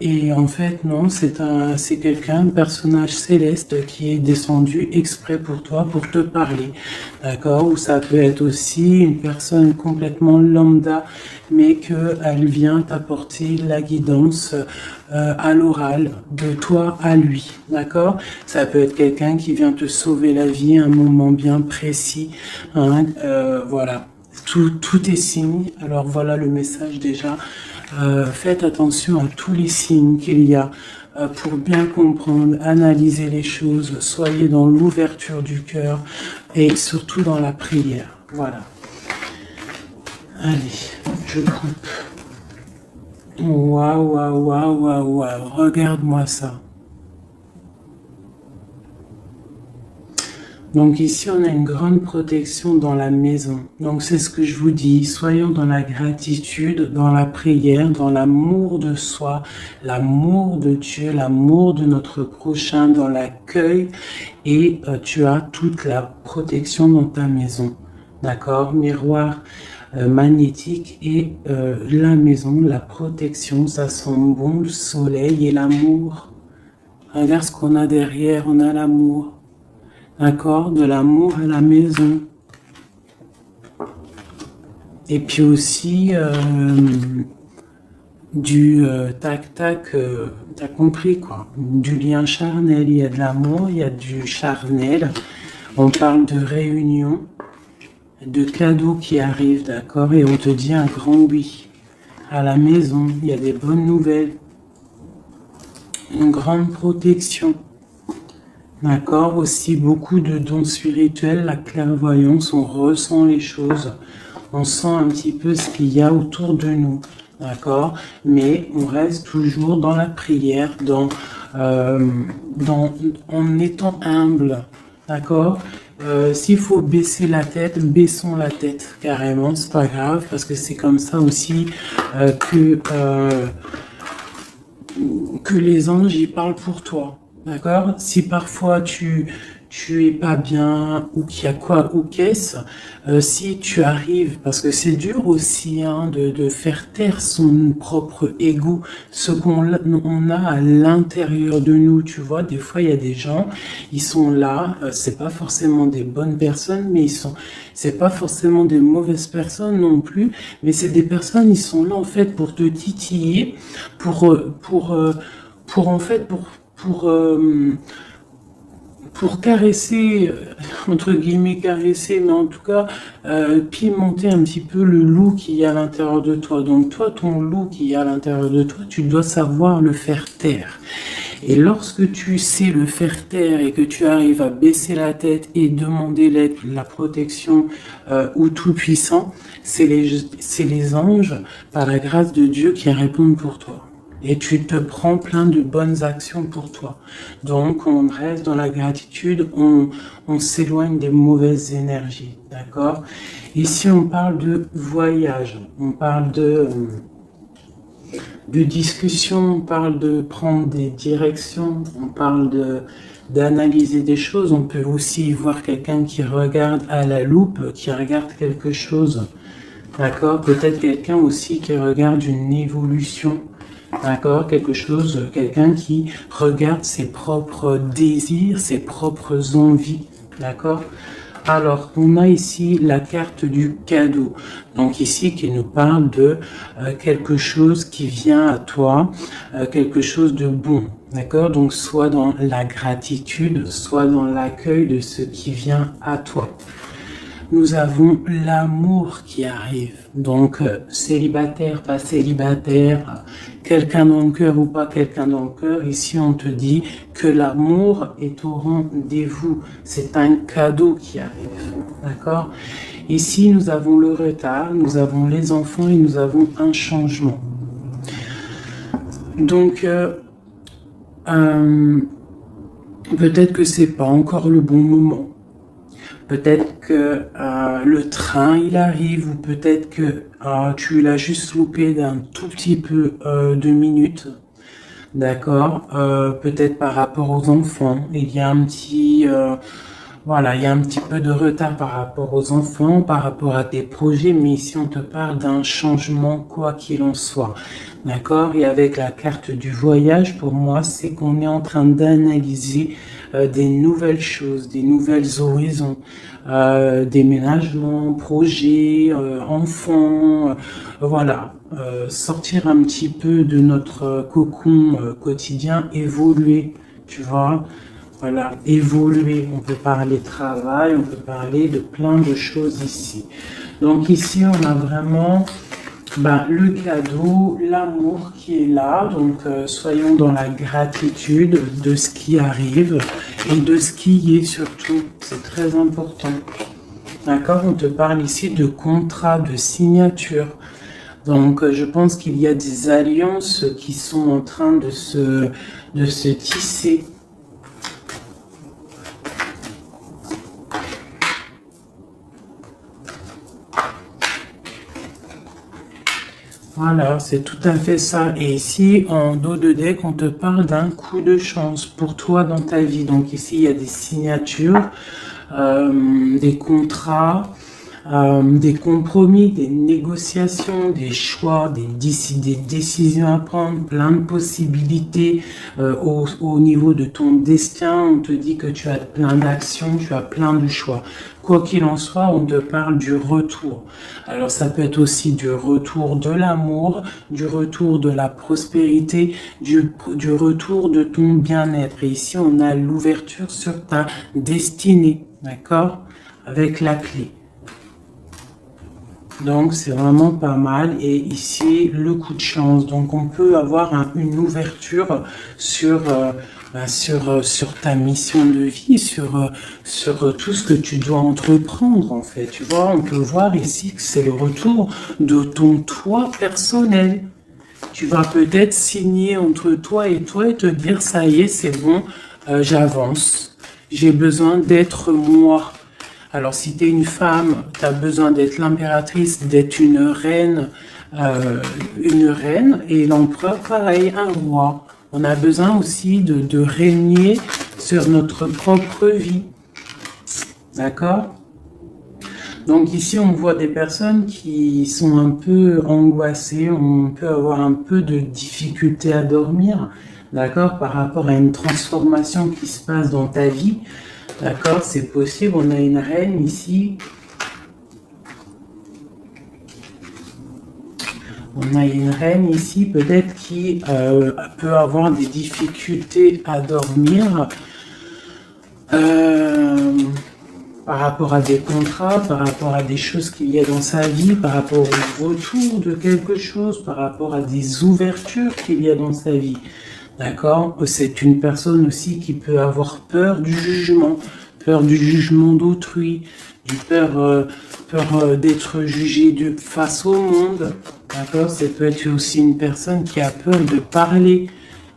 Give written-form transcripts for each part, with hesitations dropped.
Et en fait, non, c'est quelqu'un, un personnage céleste qui est descendu exprès pour toi, pour te parler, d'accord? Ou ça peut être aussi une personne complètement lambda, mais elle vient t'apporter la guidance à l'oral, de toi à lui, d'accord? Ça peut être quelqu'un qui vient te sauver la vie à un moment bien précis, hein, voilà. Tout est signé. Alors voilà le message déjà. Faites attention à tous les signes qu'il y a pour bien comprendre, analyser les choses. Soyez dans l'ouverture du cœur et surtout dans la prière. Voilà. Allez, je coupe. Waouh, waouh, waouh, waouh, waouh. Regarde-moi ça. Donc ici, on a une grande protection dans la maison. Donc c'est ce que je vous dis, soyons dans la gratitude, dans la prière, dans l'amour de soi, l'amour de Dieu, l'amour de notre prochain, dans l'accueil, et tu as toute la protection dans ta maison. D'accord? Miroir magnétique et la maison, la protection, ça sent bon, le soleil et l'amour. Regarde ce qu'on a derrière, on a l'amour. D'accord, de l'amour à la maison. Et puis aussi du tac-tac, t'as compris quoi. Du lien charnel, il y a de l'amour, il y a du charnel. On parle de réunion, de cadeaux qui arrivent, d'accord, et on te dit un grand oui. À la maison, il y a des bonnes nouvelles. Une grande protection. D'accord, aussi beaucoup de dons spirituels, la clairvoyance, on ressent les choses, on sent un petit peu ce qu'il y a autour de nous, d'accord, mais on reste toujours dans la prière, en étant humble, d'accord. S'il faut baisser la tête, baissons la tête carrément, c'est pas grave, parce que c'est comme ça aussi que les anges y parlent pour toi. D'accord? Si parfois tu es pas bien ou qu'il y a quoi ou qu'est-ce, si tu arrives, parce que c'est dur aussi hein, de faire taire son propre ego, ce on a à l'intérieur de nous, tu vois, des fois il y a des gens, ils sont là, c'est pas forcément des bonnes personnes, mais c'est pas forcément des mauvaises personnes non plus, mais c'est des personnes, ils sont là en fait pour te titiller, pour en fait, pour caresser, entre guillemets caresser, mais en tout cas pimenter un petit peu le loup qui y a à l'intérieur de toi. Donc toi, ton loup qui y a à l'intérieur de toi, tu dois savoir le faire taire. Et lorsque tu sais le faire taire et que tu arrives à baisser la tête et demander l'aide, la protection au Tout-Puissant, c'est les anges, par la grâce de Dieu, qui répondent pour toi. Et tu te prends plein de bonnes actions pour toi. Donc, on reste dans la gratitude, on s'éloigne des mauvaises énergies, d'accord? Ici, on parle de voyage, on parle de discussion, on parle de prendre des directions, on parle d'analyser des choses. On peut aussi voir quelqu'un qui regarde à la loupe, qui regarde quelque chose, d'accord? Peut-être quelqu'un aussi qui regarde une évolution. D'accord, quelqu'un qui regarde ses propres désirs, ses propres envies, d'accord. Alors, on a ici la carte du cadeau, donc ici qui nous parle de quelque chose qui vient à toi, quelque chose de bon, d'accord. Donc, soit dans la gratitude, soit dans l'accueil de ce qui vient à toi. Nous avons l'amour qui arrive. Donc, célibataire, pas célibataire, quelqu'un dans le cœur ou pas quelqu'un dans le cœur, ici on te dit que l'amour est au rendez-vous. C'est un cadeau qui arrive. D'accord? Ici, nous avons le retard, nous avons les enfants et nous avons un changement. Donc, peut-être que c'est pas encore le bon moment. Peut-être que le train il arrive ou peut-être que tu l'as juste loupé d'un tout petit peu de minutes, d'accord. Peut-être par rapport aux enfants, il y a un petit Voilà, il y a un petit peu de retard par rapport aux enfants, par rapport à tes projets, mais ici on te parle d'un changement quoi qu'il en soit. D'accord? Et avec la carte du voyage, pour moi, c'est qu'on est en train d'analyser des nouvelles choses, des nouvelles horizons, déménagements, projets, enfants, voilà. Sortir un petit peu de notre cocon quotidien, évoluer, tu vois? Voilà, évoluer. On peut parler travail, on peut parler de plein de choses ici. Donc ici, on a vraiment le cadeau, l'amour qui est là. Donc soyons dans la gratitude de ce qui arrive et de ce qui est surtout. C'est très important. D'accord? On te parle ici de contrat, de signature. Donc je pense qu'il y a des alliances qui sont en train de se tisser. Voilà, c'est tout à fait ça. Et ici, en dos de deck, on te parle d'un coup de chance pour toi dans ta vie. Donc ici, il y a des signatures, des contrats, des compromis, des négociations, des choix, des décisions à prendre, plein de possibilités au niveau de ton destin. On te dit que tu as plein d'actions, tu as plein de choix. Quoi qu'il en soit, on te parle du retour. Alors ça peut être aussi du retour de l'amour, du retour de la prospérité, du retour de ton bien-être. Et ici, on a l'ouverture sur ta destinée, d'accord? Avec la clé. Donc c'est vraiment pas mal. Et ici, le coup de chance. Donc on peut avoir une ouverture sur, sur ta mission de vie, sur tout ce que tu dois entreprendre en fait. Tu vois, on peut voir ici que c'est le retour de ton toi personnel. Tu vas peut-être signer entre toi et te dire ça y est, c'est bon, j'avance. J'ai besoin d'être moi. Alors, si tu es une femme, tu as besoin d'être l'impératrice, d'être une reine, et l'empereur, pareil, un roi. On a besoin aussi de régner sur notre propre vie. D'accord? Donc ici, on voit des personnes qui sont un peu angoissées, on peut avoir un peu de difficulté à dormir, d'accord, par rapport à une transformation qui se passe dans ta vie. D'accord, c'est possible. On a une reine ici. On a une reine ici, peut-être qui peut avoir des difficultés à dormir par rapport à des contrats, par rapport à des choses qu'il y a dans sa vie, par rapport au retour de quelque chose, par rapport à des ouvertures qu'il y a dans sa vie. D'accord? C'est une personne aussi qui peut avoir peur du jugement d'autrui, peur d'être jugé face au monde. D'accord? Ça peut être aussi une personne qui a peur de parler,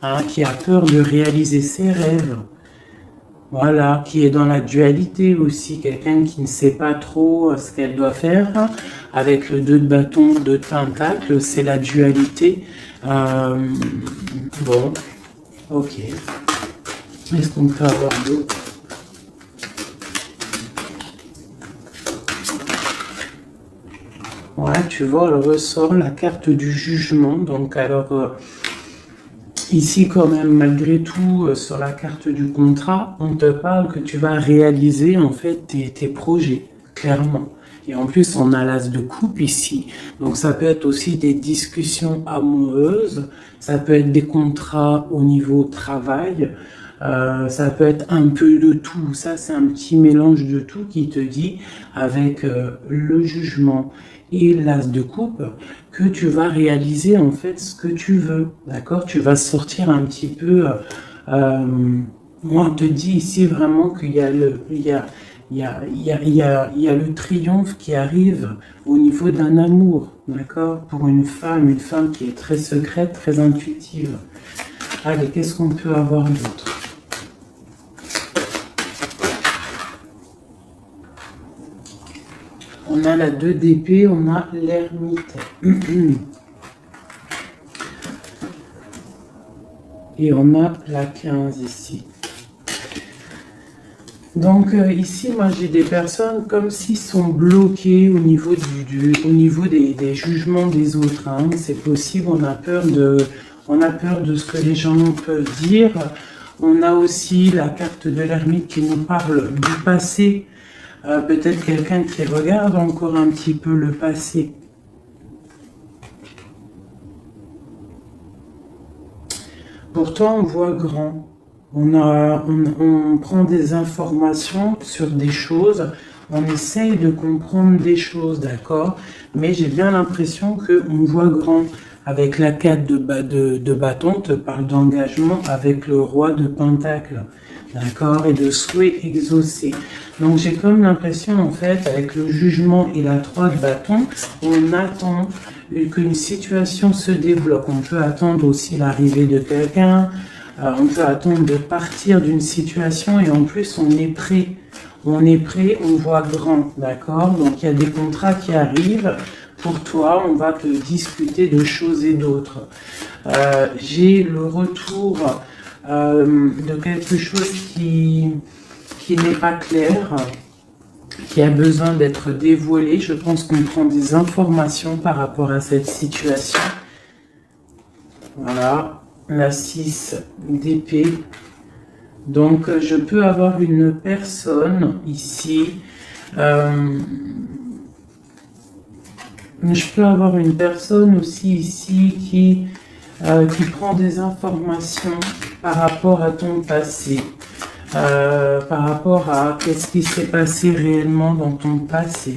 hein, qui a peur de réaliser ses rêves. Voilà, qui est dans la dualité aussi, quelqu'un qui ne sait pas trop ce qu'elle doit faire. Avec le 2 de bâton, 2 de pentacle, c'est la dualité. Bon. Ok. Est-ce qu'on peut avoir d'autres? Ouais, tu vois, elle ressort la carte du jugement. Donc, alors, ici, quand même, malgré tout, sur la carte du contrat, on te parle que tu vas réaliser, en fait, tes projets, clairement. Et en plus, on a l'as de coupe ici. Donc, ça peut être aussi des discussions amoureuses. Ça peut être des contrats au niveau travail. Ça peut être un peu de tout. Ça, c'est un petit mélange de tout qui te dit, avec le jugement et l'as de coupe, que tu vas réaliser en fait ce que tu veux. D'accord? Tu vas sortir un petit peu. Moi, on te dit ici vraiment qu'il y a il y a le triomphe qui arrive au niveau d'un amour, d'accord? Pour une femme qui est très secrète, très intuitive. Allez, qu'est-ce qu'on peut avoir d'autre? On a la 2 d'épée, on a l'ermite. Et on a la 15 ici. Donc ici, moi j'ai des personnes comme s'ils sont bloqués au niveau au niveau des jugements des autres, hein. C'est possible, on a peur de ce que les gens peuvent dire. On a aussi la carte de l'ermite qui nous parle du passé. Peut-être quelqu'un qui regarde encore un petit peu le passé. Pourtant, on voit grand. On prend des informations sur des choses, on essaye de comprendre des choses, d'accord? Mais j'ai bien l'impression qu'on voit grand. Avec la carte de bâton, te parle d'engagement avec le roi de pentacle, d'accord? Et de souhait exaucé. Donc j'ai comme l'impression, en fait, avec le jugement et la 3 de bâton, on attend qu'une situation se débloque. On peut attendre aussi l'arrivée de quelqu'un, on peut attendre de partir d'une situation et en plus on est prêt. On est prêt, on voit grand, d'accord? Donc il y a des contrats qui arrivent. Pour toi, on va te discuter de choses et d'autres. J'ai le retour de quelque chose qui n'est pas clair, qui a besoin d'être dévoilé. Je pense qu'on prend des informations par rapport à cette situation. Voilà, la 6 d'épée. Donc, je peux avoir une personne ici. Je peux avoir une personne aussi ici qui prend des informations par rapport à ton passé. Par rapport à qu'est-ce qui s'est passé réellement dans ton passé.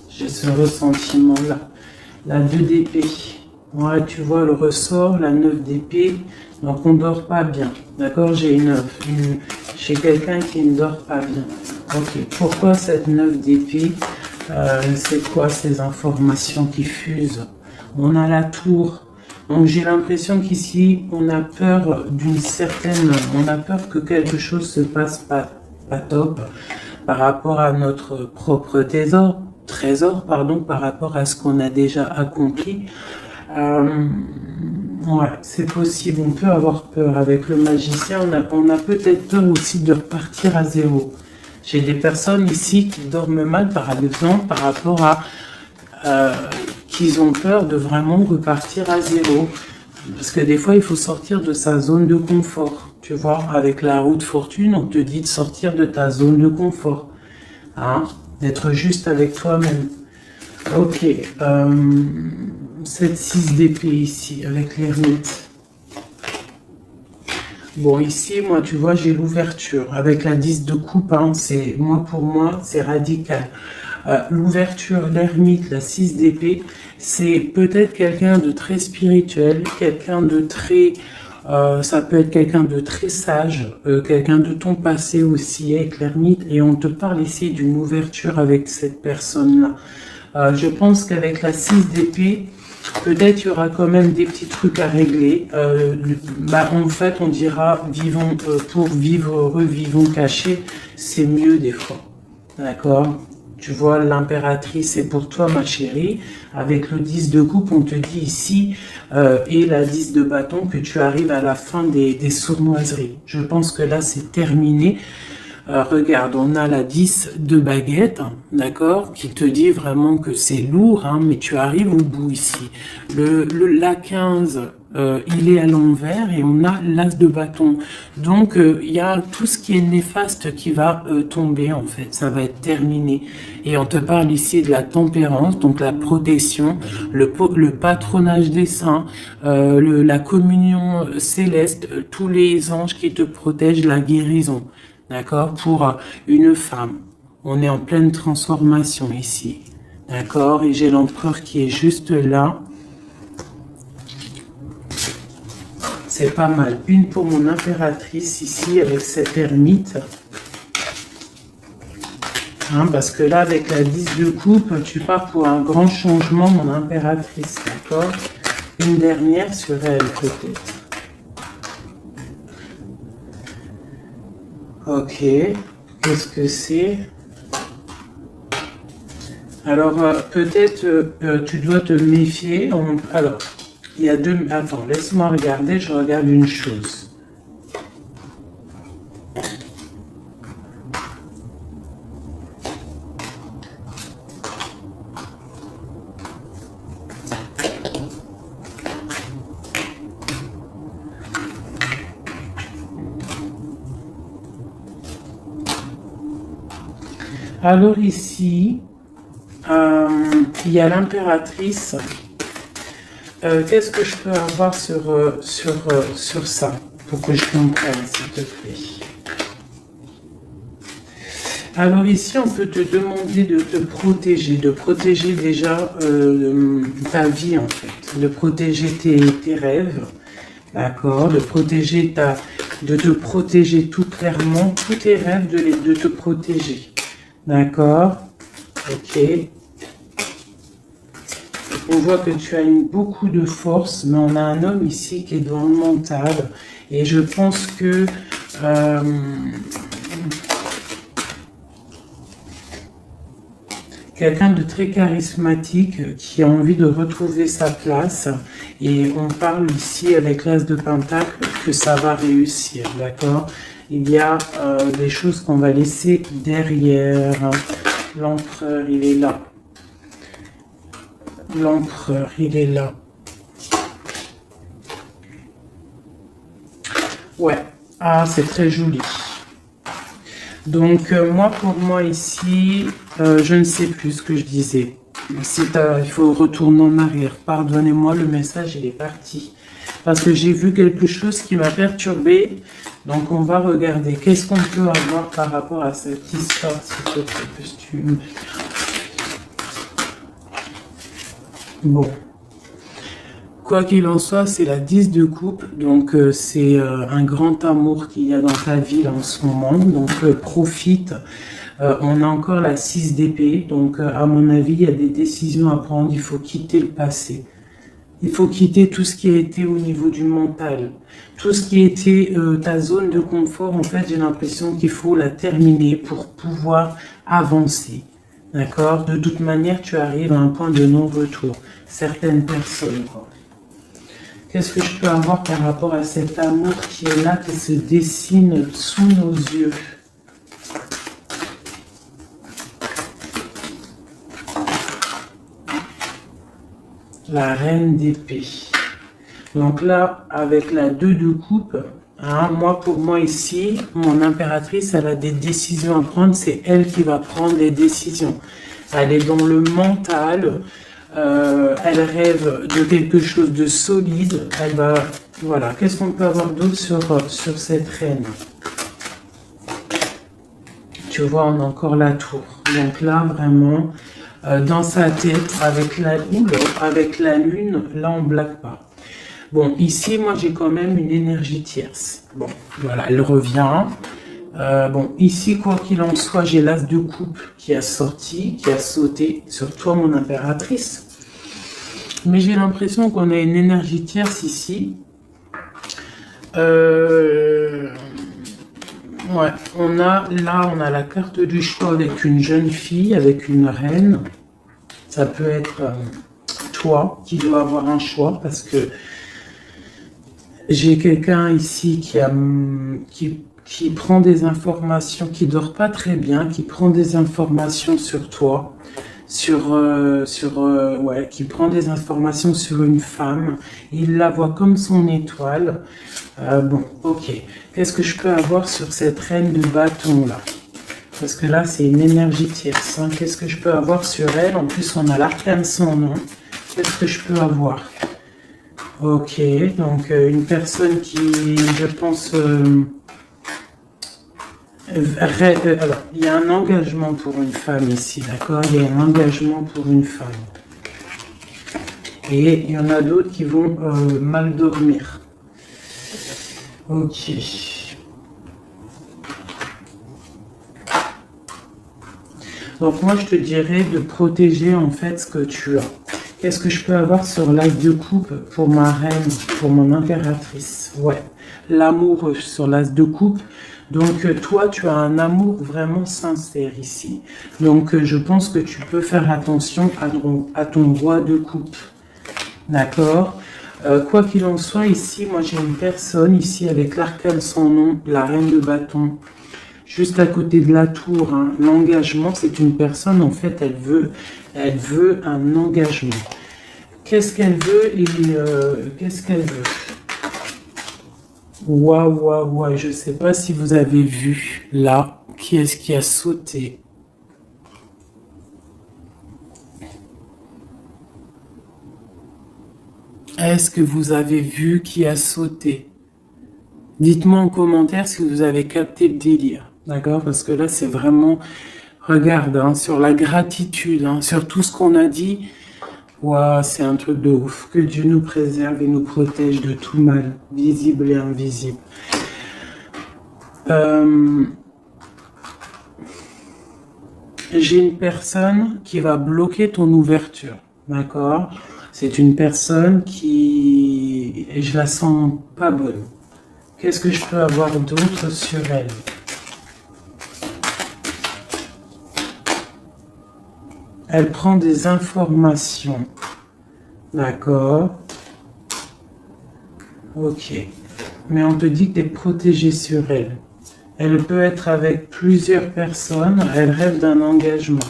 J'ai ce ressentiment-là. La 2 d'épée. Ouais, tu vois le ressort, la 9 d'épée. Donc on ne dort pas bien. D'accord? J'ai quelqu'un qui ne dort pas bien. Ok. Pourquoi cette 9 d'épée? C'est quoi ces informations qui fusent? On a la tour. Donc j'ai l'impression qu'ici, on a peur on a peur que quelque chose se passe pas top par rapport à notre propre trésor, par rapport à ce qu'on a déjà accompli. Ouais, c'est possible, on peut avoir peur. Avec le magicien, on a peut-être peur aussi de repartir à zéro. J'ai des personnes ici qui dorment mal, par exemple, par rapport à qu'ils ont peur de vraiment repartir à zéro. Parce que des fois, il faut sortir de sa zone de confort. Tu vois, avec la roue de fortune, on te dit de sortir de ta zone de confort. Hein, d'être juste avec toi-même. Ok. Cette 6 d'épée ici, avec l'ermite. Bon, ici, moi, tu vois, j'ai l'ouverture. Avec la 10 de coupe, hein, pour moi, c'est radical. L'ouverture, l'ermite, la 6 d'épée, c'est peut-être quelqu'un de très spirituel, quelqu'un de très... ça peut être quelqu'un de très sage, quelqu'un de ton passé aussi avec l'ermite, et on te parle ici d'une ouverture avec cette personne-là. Je pense qu'avec la 6 d'épée, peut-être il y aura quand même des petits trucs à régler. En fait, on dira pour vivre heureux, vivons cachés, c'est mieux des fois. D'accord? Tu vois, l'impératrice, c'est pour toi, ma chérie. Avec le 10 de coupe, on te dit ici, et la 10 de bâton, que tu arrives à la fin des sournoiseries. Je pense que là, c'est terminé. Regarde, on a la 10 de baguette, d'accord, qui te dit vraiment que c'est lourd, hein, mais tu arrives au bout ici. La 15, il est à l'envers et on a l'as de bâton. Donc, il y a tout ce qui est néfaste qui va tomber, en fait. Ça va être terminé. Et on te parle ici de la tempérance, donc la protection, le patronage des saints, la communion céleste, tous les anges qui te protègent, la guérison. D'accord? Pour une femme. On est en pleine transformation ici. D'accord? Et j'ai l'empereur qui est juste là. C'est pas mal. Une pour mon impératrice ici avec cette ermite. Hein, parce que là, avec la 10 de coupe, tu pars pour un grand changement, mon impératrice. D'accord? Une dernière sur elle, peut-être. Ok, qu'est-ce que c'est? Alors, peut-être tu dois te méfier. Alors, il y a deux... Attends, laisse-moi regarder, je regarde une chose. Alors ici, il y a l'impératrice. Qu'est-ce que je peux avoir sur ça, pour que je comprenne, s'il te plaît? Alors ici, on peut te demander de protéger déjà ta vie en fait, de protéger tes rêves, d'accord, de te protéger tout clairement, tous tes rêves, de te protéger, d'accord, ok. On voit que tu as beaucoup de force, mais on a un homme ici qui est dans le mental, et je pense que quelqu'un de très charismatique qui a envie de retrouver sa place. Et on parle ici avec l'As de Pentacle que ça va réussir, d'accord? Il y a des choses qu'on va laisser derrière. L'empereur, il est là. L'empereur, il est là. Ouais. Ah, c'est très joli. Donc, pour moi ici, je ne sais plus ce que je disais. Il faut retourner en arrière. Pardonnez-moi, le message, il est parti. Parce que j'ai vu quelque chose qui m'a perturbé. Donc, on va regarder. Qu'est-ce qu'on peut avoir par rapport à cette histoire, s'il te plaît, costume. Bon. Quoi qu'il en soit, c'est la 10 de coupe, donc c'est un grand amour qu'il y a dans ta vie là, en ce moment, donc profite. On a encore la 6 d'épée, donc à mon avis, il y a des décisions à prendre, il faut quitter le passé. Il faut quitter tout ce qui a été au niveau du mental. Tout ce qui était ta zone de confort, en fait, j'ai l'impression qu'il faut la terminer pour pouvoir avancer. D'accord? De toute manière, tu arrives à un point de non-retour. Certaines personnes, quoi. Qu'est-ce que je peux avoir par rapport à cet amour qui est là, qui se dessine sous nos yeux? La reine d'épée. Donc là, avec la 2 de coupe, hein, pour moi ici, mon impératrice, elle a des décisions à prendre. C'est elle qui va prendre les décisions. Elle est dans le mental. Elle rêve de quelque chose de solide. Elle va, voilà. Qu'est-ce qu'on peut avoir d'autre sur cette reine? Tu vois, on a encore la tour. Donc là, vraiment, dans sa tête, avec la lune, là, on blague pas. Bon, ici, moi, j'ai quand même une énergie tierce. Bon, voilà, elle revient. Bon, ici, quoi qu'il en soit, j'ai l'As de coupe qui a sauté sur toi, mon impératrice. Mais j'ai l'impression qu'on a une énergie tierce ici. Ouais, on a la carte du choix avec une jeune fille, avec une reine. Ça peut être toi qui dois avoir un choix parce que j'ai quelqu'un ici qui prend des informations, qui dort pas très bien, qui prend des informations sur toi, qui prend des informations sur une femme. Il la voit comme son étoile. Bon, ok. Qu'est-ce que je peux avoir sur cette reine de bâton là? Parce que là, c'est une énergie tierce. Hein. Qu'est-ce que je peux avoir sur elle? En plus, on a l'arcane sans nom. Qu'est-ce que je peux avoir? Ok, donc une personne qui, je pense... alors, il y a un engagement pour une femme ici, d'accord? Il y a un engagement pour une femme. Et il y en a d'autres qui vont mal dormir. Ok. Donc moi, je te dirais de protéger en fait ce que tu as. Qu'est-ce que je peux avoir sur l'As de coupe pour ma reine, pour mon impératrice? Ouais, l'amour sur l'As de coupe. Donc toi, tu as un amour vraiment sincère ici. Donc je pense que tu peux faire attention à ton roi de coupe. D'accord? Quoi qu'il en soit, ici, moi j'ai une personne ici avec l'arcane sans nom, la reine de bâton. Juste à côté de la tour, hein. L'engagement, c'est une personne, en fait, elle veut un engagement. Qu'est-ce qu'elle veut et qu'est-ce qu'elle veut? Waouh, je ne sais pas si vous avez vu, là, qui est-ce qui a sauté? Est-ce que vous avez vu qui a sauté? Dites-moi en commentaire si vous avez capté le délire. D'accord? Parce que là, c'est vraiment... Regarde, hein, sur la gratitude, hein, sur tout ce qu'on a dit. Waouh, c'est un truc de ouf. Que Dieu nous préserve et nous protège de tout mal, visible et invisible. J'ai une personne qui va bloquer ton ouverture. D'accord? C'est une personne qui... Et je la sens pas bonne. Qu'est-ce que je peux avoir d'autre sur elle? Elle prend des informations. D'accord. Ok. Mais on te dit que tu es protégé sur elle. Elle peut être avec plusieurs personnes. Elle rêve d'un engagement.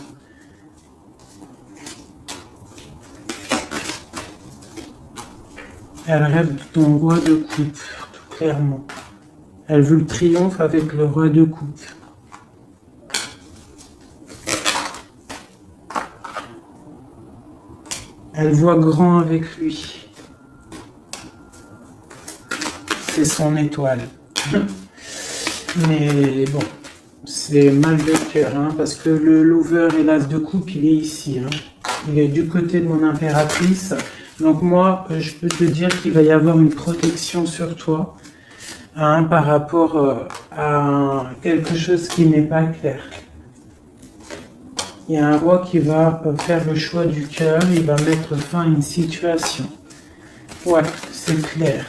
Elle rêve de ton roi de coupe, tout clairement. Elle veut le triomphe avec le roi de coupe. Elle voit grand avec lui. C'est son étoile. Mais bon, c'est mal de cœur, hein, parce que le lover et l'as de coupe, il est ici. Hein. Il est du côté de mon impératrice. Donc moi, je peux te dire qu'il va y avoir une protection sur toi, hein, par rapport à quelque chose qui n'est pas clair. Il y a un roi qui va faire le choix du cœur, il va mettre fin à une situation. Ouais, c'est clair.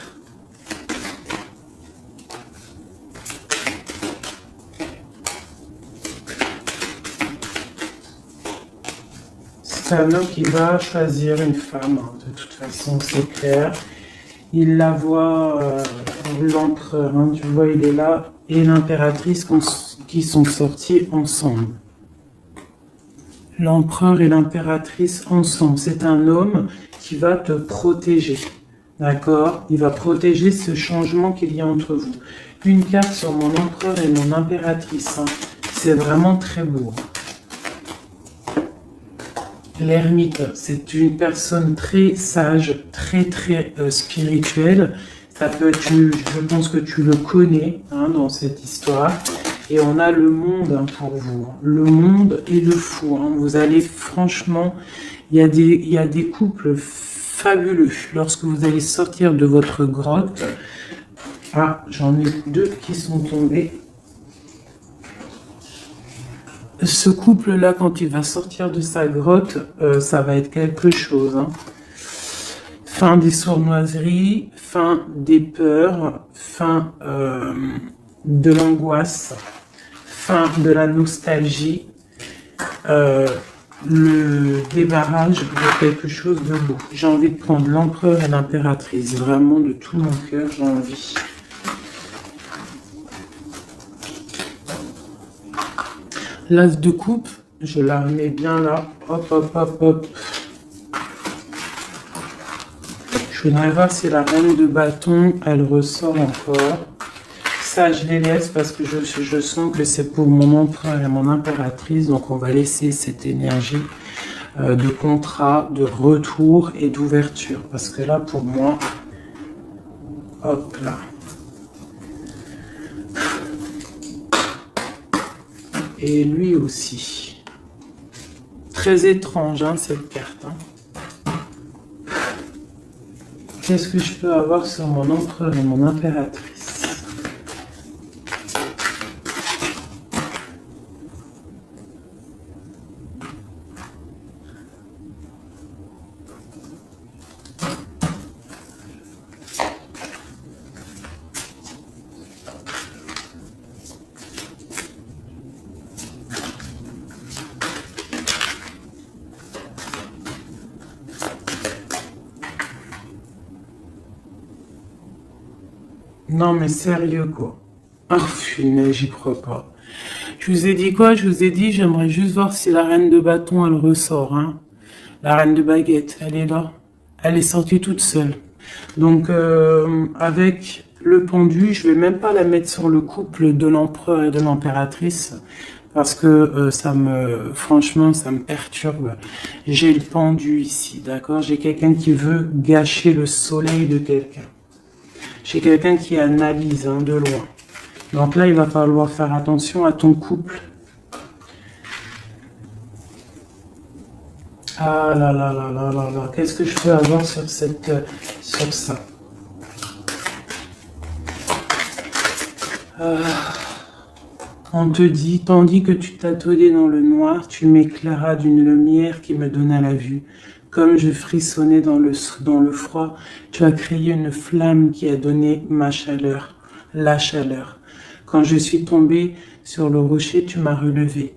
C'est un homme qui va choisir une femme, hein, de toute façon, c'est clair. Il la voit, l'empereur, hein, tu vois, il est là, et l'impératrice qui sont sortis ensemble. L'empereur et l'impératrice ensemble. C'est un homme qui va te protéger. D'accord? Il va protéger ce changement qu'il y a entre vous. Une carte sur mon empereur et mon impératrice. Hein. C'est vraiment très beau. L'ermite, c'est une personne très sage, très spirituelle. Ça peut être, je pense que tu le connais, hein, dans cette histoire. Et on a le monde, hein, pour vous. Le monde et le fou. Hein. Vous allez, franchement, il y a des couples fabuleux. Lorsque vous allez sortir de votre grotte. Ah, j'en ai deux qui sont tombés. Ce couple-là, quand il va sortir de sa grotte, ça va être quelque chose. Hein. Fin des sournoiseries, fin des peurs, fin de l'angoisse, fin de la nostalgie, le débarrage de quelque chose de beau. J'ai envie de prendre l'empereur et l'impératrice, vraiment de tout mon cœur, j'ai envie. L'as de coupe, je la remets bien là, hop, hop, hop, hop. Je voudrais voir si la reine de bâton, elle ressort encore. Ça, je les laisse parce que je sens que c'est pour mon empereur et mon impératrice. Donc, on va laisser cette énergie de contrat, de retour et d'ouverture. Parce que là, pour moi, hop là. Et lui aussi. Très étrange, hein, cette carte. Hein. Qu'est-ce que je peux avoir sur mon empereur et mon impératrice? Non mais sérieux quoi. Ah punaise, j'y crois pas. Je vous ai dit quoi? Je vous ai dit, j'aimerais juste voir si la reine de bâton elle ressort. Hein. La reine de baguette, elle est là. Elle est sortie toute seule. Donc avec le pendu, je vais même pas la mettre sur le couple de l'empereur et de l'impératrice. Parce que franchement, ça me perturbe. J'ai le pendu ici, d'accord? J'ai quelqu'un qui veut gâcher le soleil de quelqu'un. J'ai quelqu'un qui analyse de loin. Donc là, il va falloir faire attention à ton couple. Ah là là là là là là, qu'est-ce que je peux avoir sur sur ça? On te dit, tandis que tu tâtonnais dans le noir, tu m'éclairas d'une lumière qui me donna la vue. Comme je frissonnais dans le froid, tu as créé une flamme qui a donné ma chaleur, la chaleur. Quand je suis tombé sur le rocher, tu m'as relevé.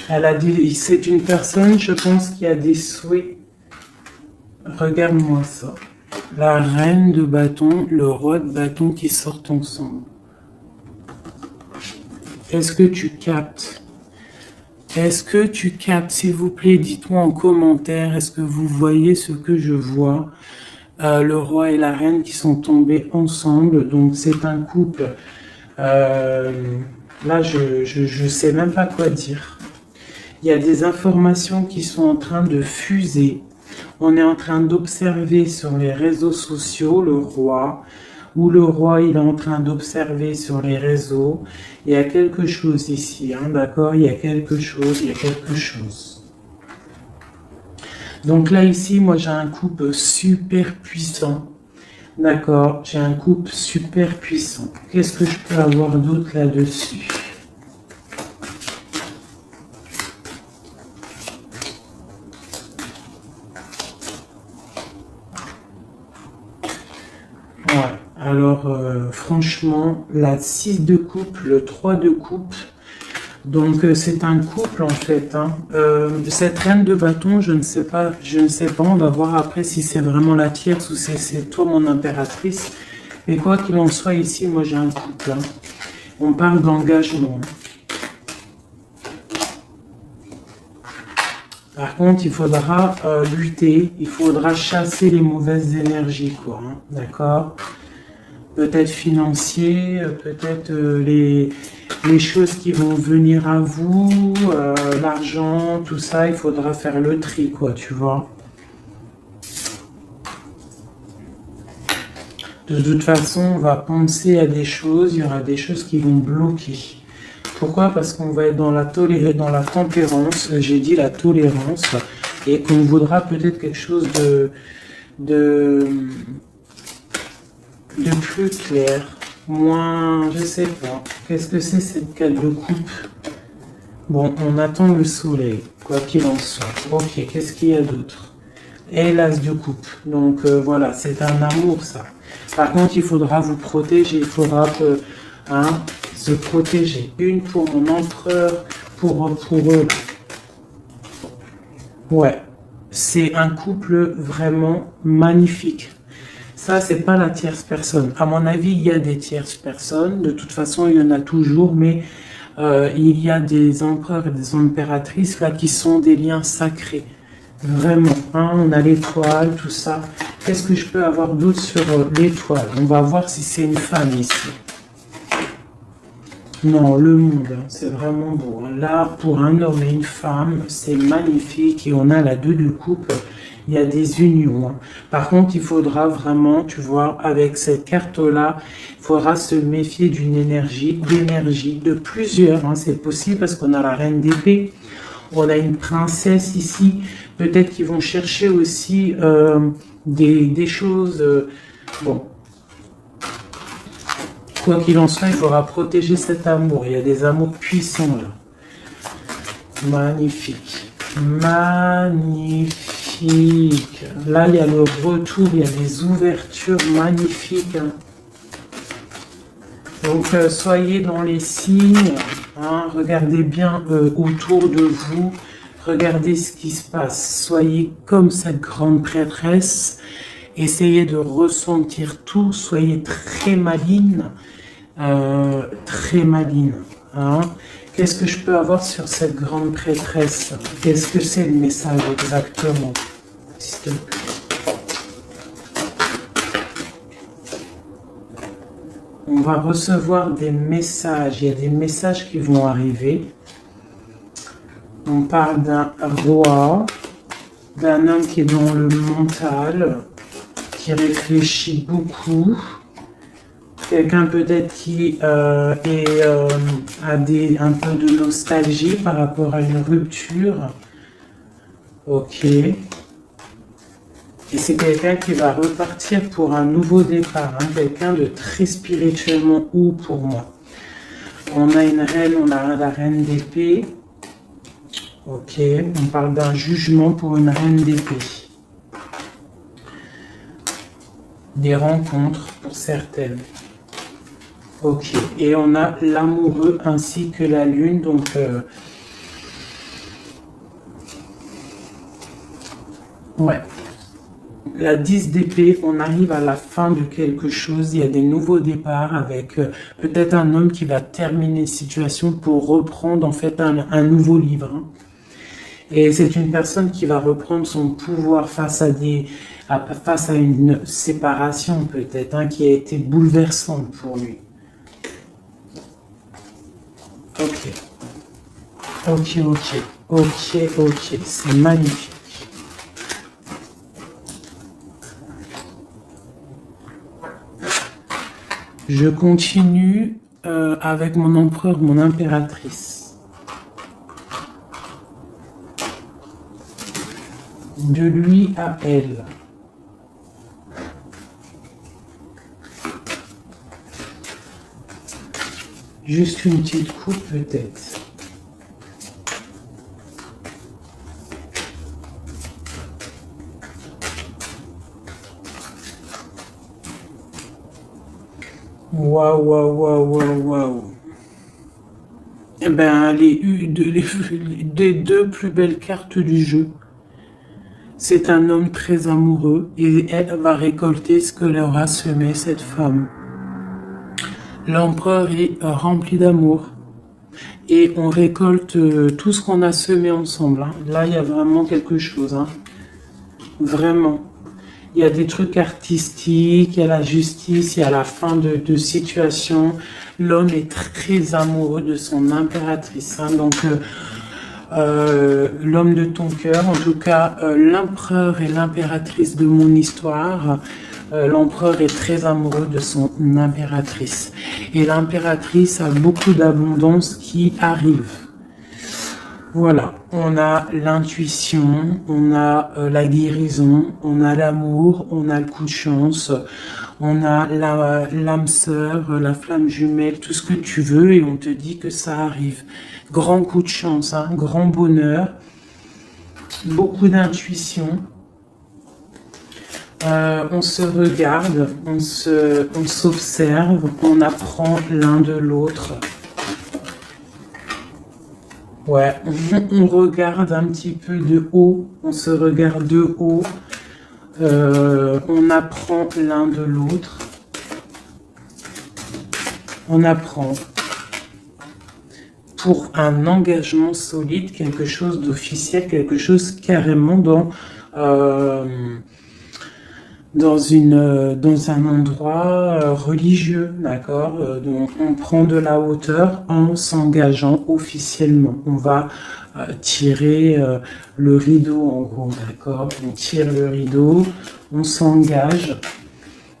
Elle a dit, c'est une personne, je pense, qui a des souhaits. Regarde-moi ça. La reine de bâton, le roi de bâton qui sortent ensemble. Est-ce que tu captes? Est-ce que tu captes? S'il vous plaît, dites-moi en commentaire, est-ce que vous voyez ce que je vois? Le roi et la reine qui sont tombés ensemble, donc c'est un couple. Là, je sais même pas quoi dire. Il y a des informations qui sont en train de fuser. On est en train d'observer sur les réseaux sociaux le roi, ou le roi il est en train d'observer sur les réseaux. Il y a quelque chose ici, d'accord? Il y a quelque chose, il y a quelque chose. Donc là ici, moi j'ai un couple super puissant. D'accord, j'ai un couple super puissant. Qu'est-ce que je peux avoir d'autre là-dessus? Alors, franchement, la 6 de coupe, le 3 de coupe, donc c'est un couple en fait. Cette reine de bâton, je ne sais pas, on va voir après si c'est vraiment la tierce ou si c'est toi mon impératrice. Mais quoi qu'il en soit, ici, moi j'ai un couple. On parle d'engagement. Par contre, il faudra lutter, il faudra chasser les mauvaises énergies, quoi. D'accord? Peut-être financier, peut-être les choses qui vont venir à vous, l'argent, tout ça, il faudra faire le tri, quoi, tu vois. De toute façon, on va penser à des choses, il y aura des choses qui vont bloquer. Pourquoi? Parce qu'on va être dans la tempérance, j'ai dit la tolérance, et qu'on voudra peut-être quelque chose de plus clair, moins, je sais pas. Qu'est-ce que c'est cette carte de coupe? Bon, on attend le soleil, quoi qu'il en soit. Ok, qu'est-ce qu'il y a d'autre? Et l'as de coupe. Donc voilà, c'est un amour ça. Par contre, il faudra vous protéger, il faudra se protéger. Une pour mon empereur, pour eux. Ouais, c'est un couple vraiment magnifique. Ça, c'est pas la tierce personne. À mon avis, il y a des tierces personnes. De toute façon, il y en a toujours, mais il y a des empereurs et des impératrices là qui sont des liens sacrés. Vraiment, on a l'étoile, tout ça. Qu'est-ce que je peux avoir d'autre sur l'étoile? On va voir si c'est une femme ici. Non, le monde, c'est vraiment beau. Là, pour un homme et une femme, c'est magnifique. Et on a la 2 de coupe. Il y a des unions. Par contre, il faudra vraiment, tu vois, avec cette carte-là, il faudra se méfier d'énergie, de plusieurs. C'est possible parce qu'on a la reine d'épée. On a une princesse ici. Peut-être qu'ils vont chercher aussi des choses... bon. Quoi qu'il en soit, il faudra protéger cet amour. Il y a des amours puissants là. Magnifique. Magnifique. Là, il y a le retour, il y a des ouvertures magnifiques. Donc, soyez dans les signes. Regardez bien autour de vous. Regardez ce qui se passe. Soyez comme cette grande prêtresse. Essayez de ressentir tout. Soyez très maligne. Très maligne. Qu'est-ce que je peux avoir sur cette grande prêtresse? Qu'est-ce que c'est le message exactement? S'il te plaît. On va recevoir des messages. Il y a des messages qui vont arriver. On parle d'un roi, d'un homme qui est dans le mental, qui réfléchit beaucoup. Quelqu'un peut-être qui a un peu de nostalgie par rapport à une rupture. Ok. Et c'est quelqu'un qui va repartir pour un nouveau départ. Hein. Quelqu'un de très spirituellement haut pour moi. On a une reine, on a la reine d'épée. Ok. On parle d'un jugement pour une reine d'épée. Des rencontres pour certaines. Ok. Et on a l'amoureux ainsi que la lune. Donc... ouais. La 10 d'épée, on arrive à la fin de quelque chose, il y a des nouveaux départs avec peut-être un homme qui va terminer une situation pour reprendre en fait un nouveau livre. Hein. Et c'est une personne qui va reprendre son pouvoir face à une séparation peut-être, hein, qui a été bouleversante pour lui. Ok. Ok, ok. Ok, ok. C'est magnifique. Je continue avec mon empereur, mon impératrice. De lui à elle. Juste une petite coupe peut-être. Waouh, waouh, waouh, waouh, waouh. Eh ben, les deux plus belles cartes du jeu. C'est un homme très amoureux et elle va récolter ce que leur a semé cette femme. L'empereur est rempli d'amour et on récolte tout ce qu'on a semé ensemble. Hein. Là, il y a vraiment quelque chose. Hein. Vraiment. Il y a des trucs artistiques, il y a la justice, il y a la fin de situation. L'homme est très amoureux de son impératrice. Hein. Donc, l'homme de ton cœur, en tout cas, l'empereur et l'impératrice de mon histoire. L'empereur est très amoureux de son impératrice. Et l'impératrice a beaucoup d'abondance qui arrive. Voilà, on a l'intuition, on a la guérison, on a l'amour, on a le coup de chance, on a l'âme sœur, la flamme jumelle, tout ce que tu veux et on te dit que ça arrive. Grand coup de chance, hein, grand bonheur, beaucoup d'intuition. On se regarde, on s'observe, on apprend l'un de l'autre. Ouais, on regarde un petit peu de haut, on se regarde de haut, on apprend l'un de l'autre, on apprend pour un engagement solide, quelque chose d'officiel, quelque chose carrément dans un endroit religieux, d'accord. Donc on prend de la hauteur en s'engageant officiellement. On va tirer le rideau en gros, d'accord. On tire le rideau, on s'engage.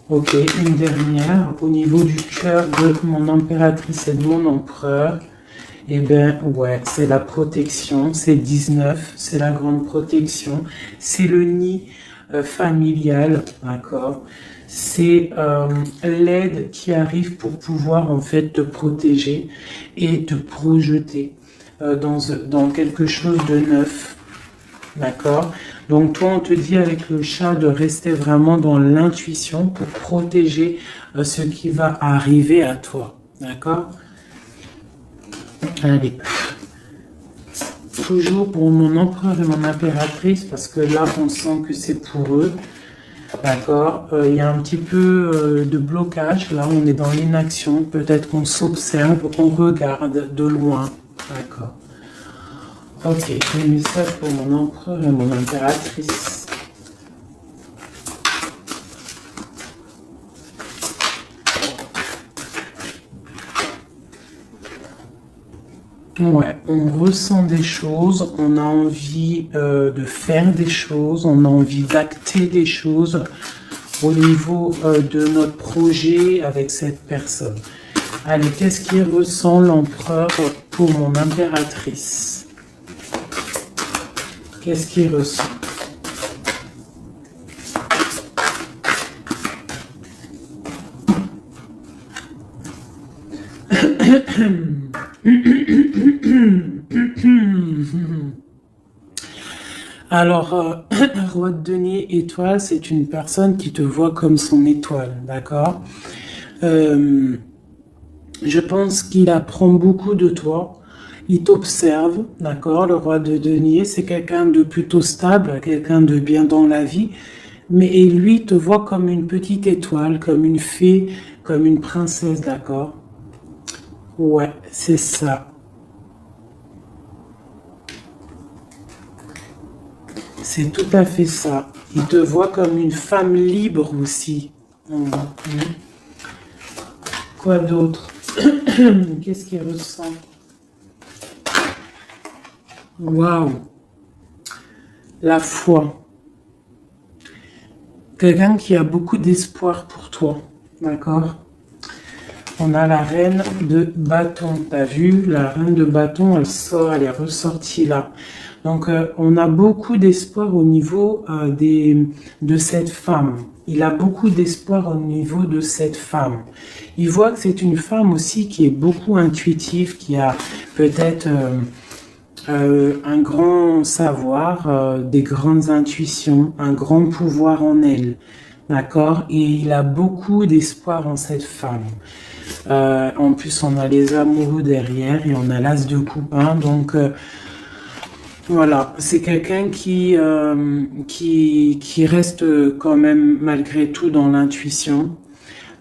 Ok, une dernière au niveau du cœur de mon impératrice et de mon empereur. Eh bien, ouais, c'est la protection, c'est 19, c'est la grande protection, c'est le nid familial, d'accord. C'est l'aide qui arrive pour pouvoir en fait te protéger et te projeter dans quelque chose de neuf, d'accord. Donc toi, on te dit avec le chat de rester vraiment dans l'intuition pour protéger ce qui va arriver à toi, d'accord. Allez. Toujours pour mon empereur et mon impératrice, parce que là, on sent que c'est pour eux. D'accord. Il y a un petit peu de blocage. Là, on est dans l'inaction. Peut-être qu'on s'observe, on regarde de loin. D'accord. Ok. Un message pour mon empereur et mon impératrice. Ouais, on ressent des choses, on a envie de faire des choses, on a envie d'acter des choses au niveau de notre projet avec cette personne. Allez, qu'est-ce qui ressent l'empereur pour mon impératrice? Qu'est-ce qu'il ressent? Alors, roi de denier étoile, c'est une personne qui te voit comme son étoile, d'accord? Je pense qu'il apprend beaucoup de toi. Il t'observe, d'accord? Le roi de denier, c'est quelqu'un de plutôt stable, quelqu'un de bien dans la vie. Mais et lui te voit comme une petite étoile, comme une fée, comme une princesse, d'accord? Ouais, c'est ça. C'est tout à fait ça. Il te voit comme une femme libre aussi. Mhm. Quoi d'autre? Qu'est-ce qu'il ressent? Waouh! La foi. Quelqu'un qui a beaucoup d'espoir pour toi. D'accord? On a la reine de bâton. T'as vu? La reine de bâton, elle sort, elle est ressortie là. Donc, on a beaucoup d'espoir au niveau de cette femme. Il a beaucoup d'espoir au niveau de cette femme. Il voit que c'est une femme aussi qui est beaucoup intuitive, qui a peut-être un grand savoir, des grandes intuitions, un grand pouvoir en elle. D'accord? Et il a beaucoup d'espoir en cette femme. En plus, on a les amoureux derrière et on a l'as de coupe. Donc, voilà, c'est quelqu'un qui reste quand même malgré tout dans l'intuition,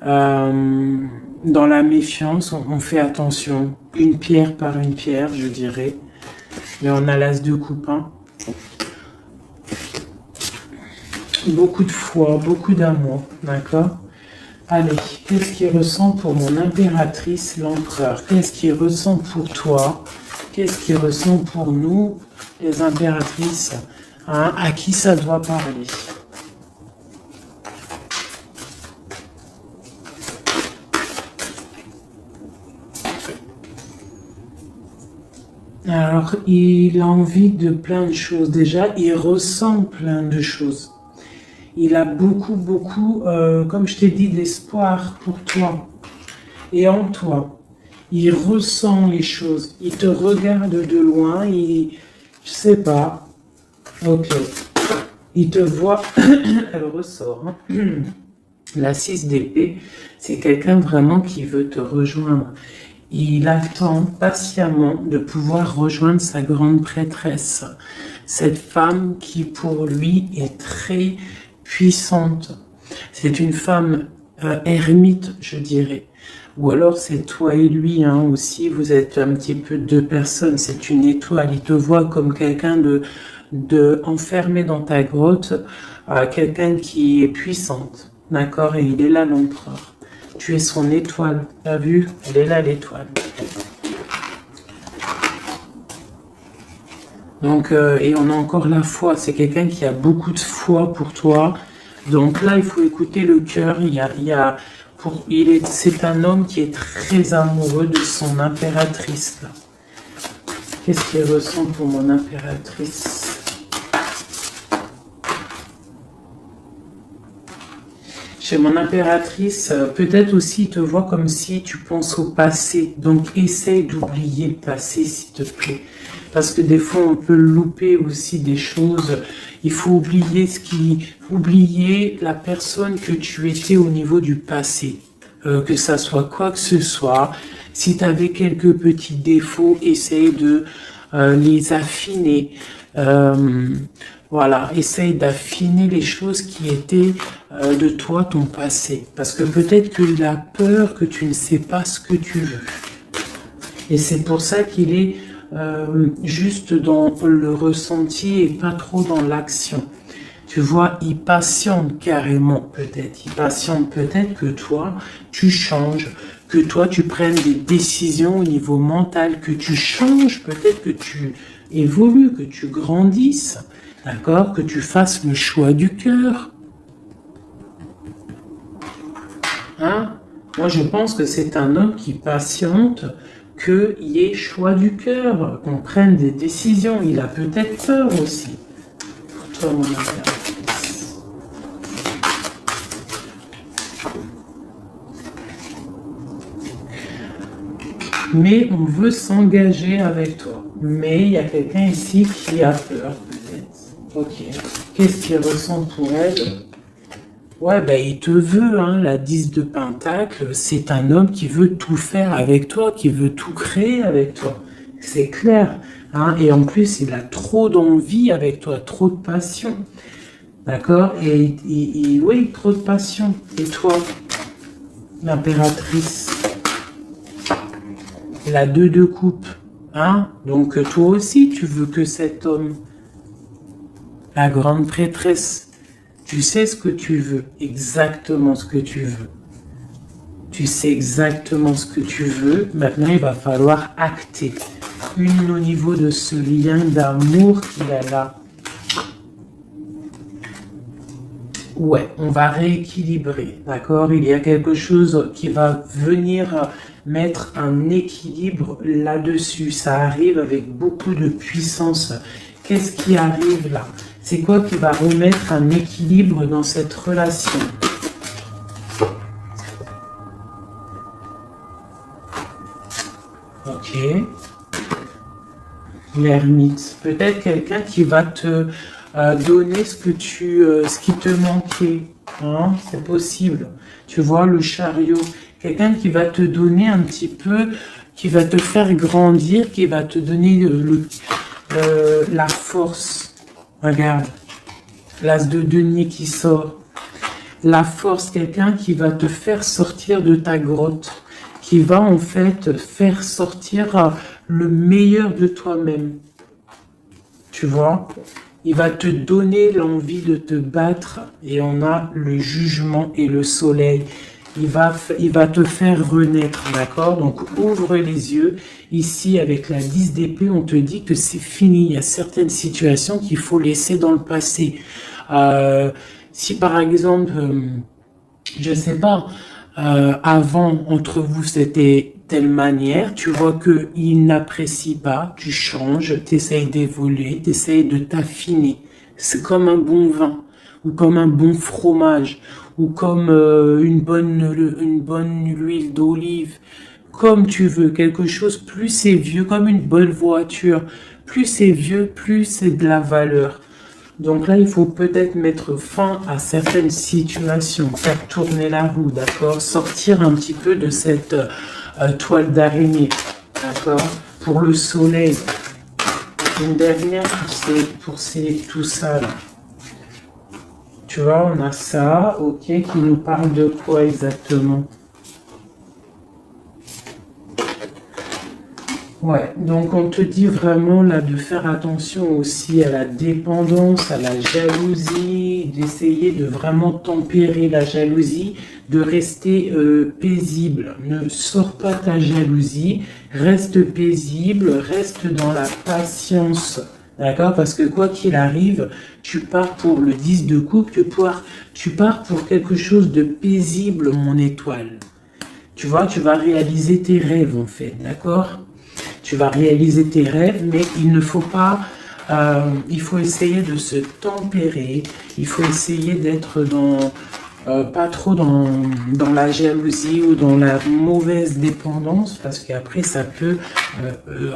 dans la méfiance. On fait attention, une pierre par une pierre, je dirais. Mais on a l'as de coupe. Beaucoup de foi, beaucoup d'amour, d'accord? Allez, qu'est-ce qu'il ressent pour mon impératrice, l'empereur? Qu'est-ce qu'il ressent pour toi? Qu'est-ce qu'il ressent pour nous, les impératrices? À qui ça doit parler? Alors, il a envie de plein de choses. Déjà, il ressent plein de choses. Il a beaucoup, beaucoup, comme je t'ai dit, d'espoir pour toi et en toi. Il ressent les choses. Il te regarde de loin. Je sais pas. Ok. Il te voit. Elle ressort. La 6 d'épée, c'est quelqu'un vraiment qui veut te rejoindre. Il attend patiemment de pouvoir rejoindre sa grande prêtresse. Cette femme qui pour lui est très puissante. C'est une femme ermite, je dirais. Ou alors c'est toi et lui aussi, vous êtes un petit peu deux personnes. C'est une étoile. Il te voit comme quelqu'un de enfermé dans ta grotte, quelqu'un qui est puissante. D'accord? Et il est là, l'empereur. Tu es son étoile. T'as vu? Elle est là, l'étoile. Donc, et on a encore la foi. C'est quelqu'un qui a beaucoup de foi pour toi. Donc là, il faut écouter le cœur. C'est un homme qui est très amoureux de son impératrice. Là. Qu'est-ce qu'il ressent pour mon impératrice? Chez mon impératrice, peut-être aussi te vois comme si tu penses au passé. Donc, essaye d'oublier le passé, s'il te plaît. Parce que des fois, on peut louper aussi des choses. Il faut oublier la personne que tu étais au niveau du passé. Que ça soit quoi que ce soit. Si tu avais quelques petits défauts, essaye de les affiner. Voilà, essaye d'affiner les choses qui étaient de toi, ton passé. Parce que peut-être qu'il a peur que tu ne sais pas ce que tu veux. Et c'est pour ça qu'il est juste dans le ressenti et pas trop dans l'action. Tu vois, il patiente carrément peut-être. Il patiente peut-être que toi, tu changes, que toi tu prennes des décisions au niveau mental, que tu changes, peut-être que tu évolues, que tu grandisses, d'accord, que tu fasses le choix du cœur. Hein? Moi je pense que c'est un homme qui patiente, qu'il y ait choix du cœur, qu'on prenne des décisions. Il a peut-être peur aussi. Pour toi, mon impératrice. Mais on veut s'engager avec toi. Mais il y a quelqu'un ici qui a peur, peut-être. Ok. Qu'est-ce qu'il ressent pour elle? Ouais, ben il te veut, hein, la 10 de Pentacle, c'est un homme qui veut tout faire avec toi, qui veut tout créer avec toi. C'est clair, hein, et en plus, il a trop d'envie avec toi, trop de passion. D'accord? Et oui, trop de passion. Et toi, l'impératrice, la 2 de coupe, hein? Donc toi aussi, tu veux que cet homme, la grande prêtresse, tu sais ce que tu veux, exactement ce que tu veux. Tu sais exactement ce que tu veux. Maintenant, il va falloir acter. Une au niveau de ce lien d'amour qu'il a là. Ouais, on va rééquilibrer, d'accord? Il y a quelque chose qui va venir mettre un équilibre là-dessus. Ça arrive avec beaucoup de puissance. Qu'est-ce qui arrive là? C'est quoi qui va remettre un équilibre dans cette relation? Ok. L'ermite. Peut-être quelqu'un qui va te donner ce qui te manquait. Hein? C'est possible. Tu vois, le chariot. Quelqu'un qui va te donner un petit peu, qui va te faire grandir, qui va te donner la force. Regarde, l'as de denier qui sort. La force, quelqu'un qui va te faire sortir de ta grotte, qui va en fait faire sortir le meilleur de toi-même. Tu vois? Il va te donner l'envie de te battre et on a le jugement et le soleil. Il va te faire renaître, d'accord? Donc, ouvre les yeux. Ici, avec la 10 d'épée, on te dit que c'est fini. Il y a certaines situations qu'il faut laisser dans le passé. Si, par exemple, je sais pas, avant, entre vous, c'était telle manière, tu vois qu'il n'apprécie pas, tu changes, tu essayes d'évoluer, tu essayes de t'affiner. C'est comme un bon vin, ou comme un bon fromage, ou comme une bonne huile d'olive, comme tu veux, quelque chose, plus c'est vieux, comme une bonne voiture, plus c'est vieux, plus c'est de la valeur. Donc là, il faut peut-être mettre fin à certaines situations, faire tourner la roue, d'accord? Sortir un petit peu de cette toile d'araignée, d'accord? Pour le soleil. Une dernière pour tout ça, là. Tu vois, on a ça, ok, qui nous parle de quoi exactement? Ouais, donc on te dit vraiment là de faire attention aussi à la dépendance, à la jalousie, d'essayer de vraiment tempérer la jalousie, de rester paisible. Ne sors pas ta jalousie, reste paisible, reste dans la patience. D'accord? Parce que quoi qu'il arrive, tu pars pour le 10 de coupe, tu pars pour quelque chose de paisible, mon étoile. Tu vois, tu vas réaliser tes rêves en fait, d'accord? Tu vas réaliser tes rêves, mais il ne faut pas, il faut essayer de se tempérer, il faut essayer d'être pas trop dans la jalousie ou dans la mauvaise dépendance, parce qu'après ça peut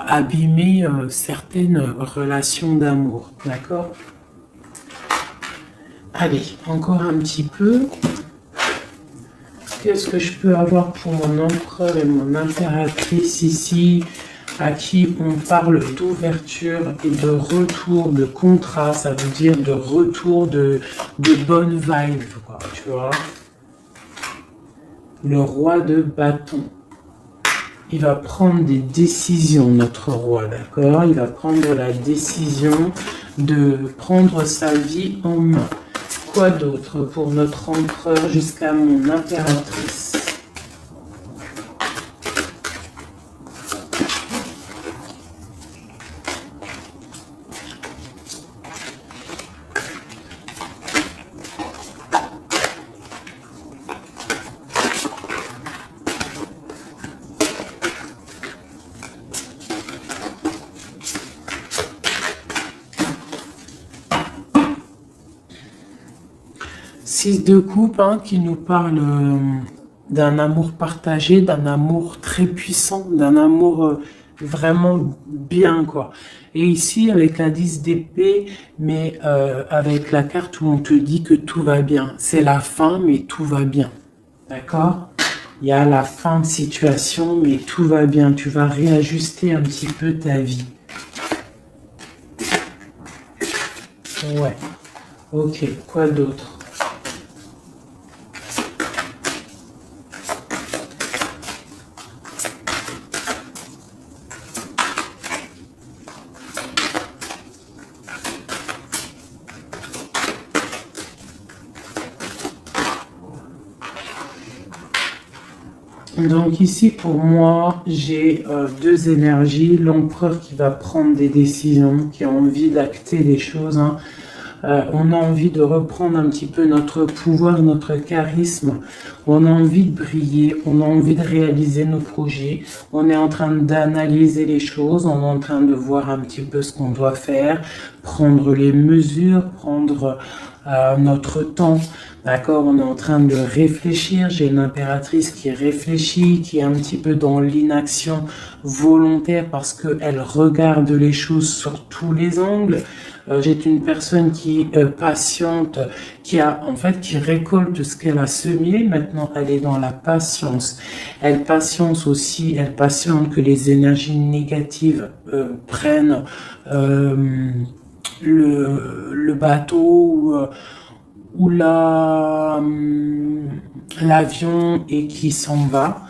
abîmer certaines relations d'amour, d'accord? Allez, encore un petit peu. Qu'est-ce que je peux avoir pour mon empereur et mon impératrice ici, à qui on parle d'ouverture et de retour de contrat, ça veut dire de retour de bonne vibe, quoi, tu vois. Le roi de bâton, il va prendre des décisions, notre roi, d'accord? Il va prendre la décision de prendre sa vie en main. Quoi d'autre pour notre empereur jusqu'à mon impératrice? 6 de coupe hein, qui nous parle d'un amour partagé, d'un amour très puissant, d'un amour vraiment bien, quoi. Et ici, avec la 10 d'épée, mais avec la carte où on te dit que tout va bien. C'est la fin, mais tout va bien. D'accord? Il y a la fin de situation, mais tout va bien. Tu vas réajuster un petit peu ta vie. Ouais. Ok, quoi d'autre? Donc ici, pour moi, j'ai deux énergies. L'empereur qui va prendre des décisions, qui a envie d'acter des choses. Hein. On a envie de reprendre un petit peu notre pouvoir, notre charisme. On a envie de briller, on a envie de réaliser nos projets. On est en train d'analyser les choses, on est en train de voir un petit peu ce qu'on doit faire, prendre les mesures, prendre notre temps. D'accord, on est en train de réfléchir. J'ai une impératrice qui réfléchit, qui est un petit peu dans l'inaction volontaire parce qu'elle regarde les choses sur tous les angles. J'ai une personne qui est patiente, qui récolte ce qu'elle a semé. Maintenant, elle est dans la patience. Elle patiente que les énergies négatives prennent le bateau ou l'avion et qui s'en va.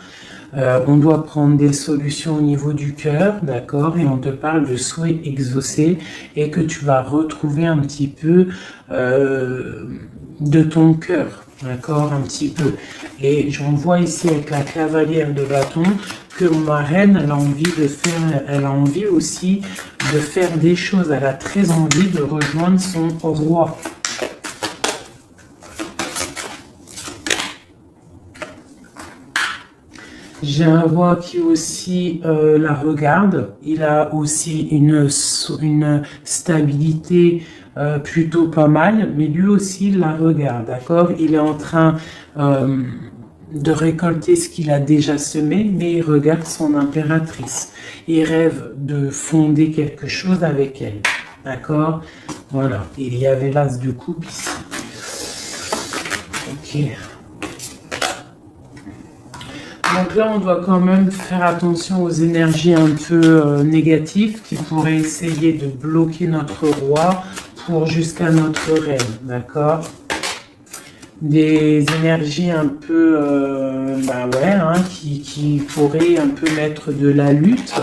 On doit prendre des solutions au niveau du cœur, d'accord, et on te parle de souhaits exaucés et que tu vas retrouver un petit peu de ton cœur, d'accord, un petit peu. Et j'en vois ici avec la cavalière de bâton que ma reine, elle a envie aussi de faire des choses. Elle a très envie de rejoindre son roi. J'ai un roi qui aussi la regarde. Il a aussi une stabilité plutôt pas mal, mais lui aussi il la regarde, d'accord? Il est en train de récolter ce qu'il a déjà semé, mais il regarde son impératrice. Il rêve de fonder quelque chose avec elle, d'accord? Voilà, il y avait l'as de coupe ici. Ok. Donc là, on doit quand même faire attention aux énergies un peu négatives qui pourraient essayer de bloquer notre roi pour jusqu'à notre reine, d'accord? Des énergies un peu, qui pourraient un peu mettre de la lutte,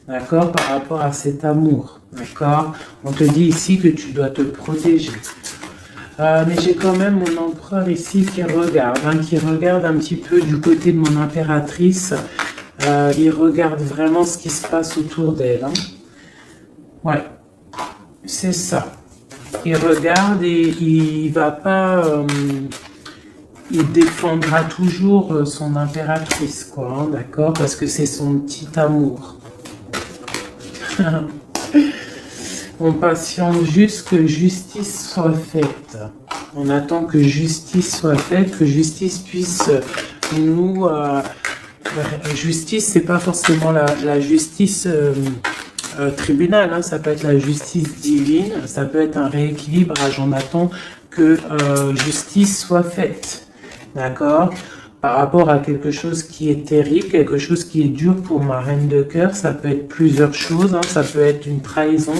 d'accord, par rapport à cet amour, d'accord? On te dit ici que tu dois te protéger. Mais j'ai quand même mon empereur ici qui regarde un petit peu du côté de mon impératrice. Il regarde vraiment ce qui se passe autour d'elle. Hein. Ouais, c'est ça. Il regarde et il va pas... il défendra toujours son impératrice, quoi, hein, d'accord? Parce que c'est son petit amour. On patiente juste que justice soit faite. On attend que justice soit faite, que justice puisse nous... justice, c'est pas forcément la justice tribunal, hein, ça peut être la justice divine, ça peut être un rééquilibrage. On attend que justice soit faite. D'accord? Par rapport à quelque chose qui est terrible, quelque chose qui est dur pour ma reine de cœur, ça peut être plusieurs choses, hein. Ça peut être une trahison,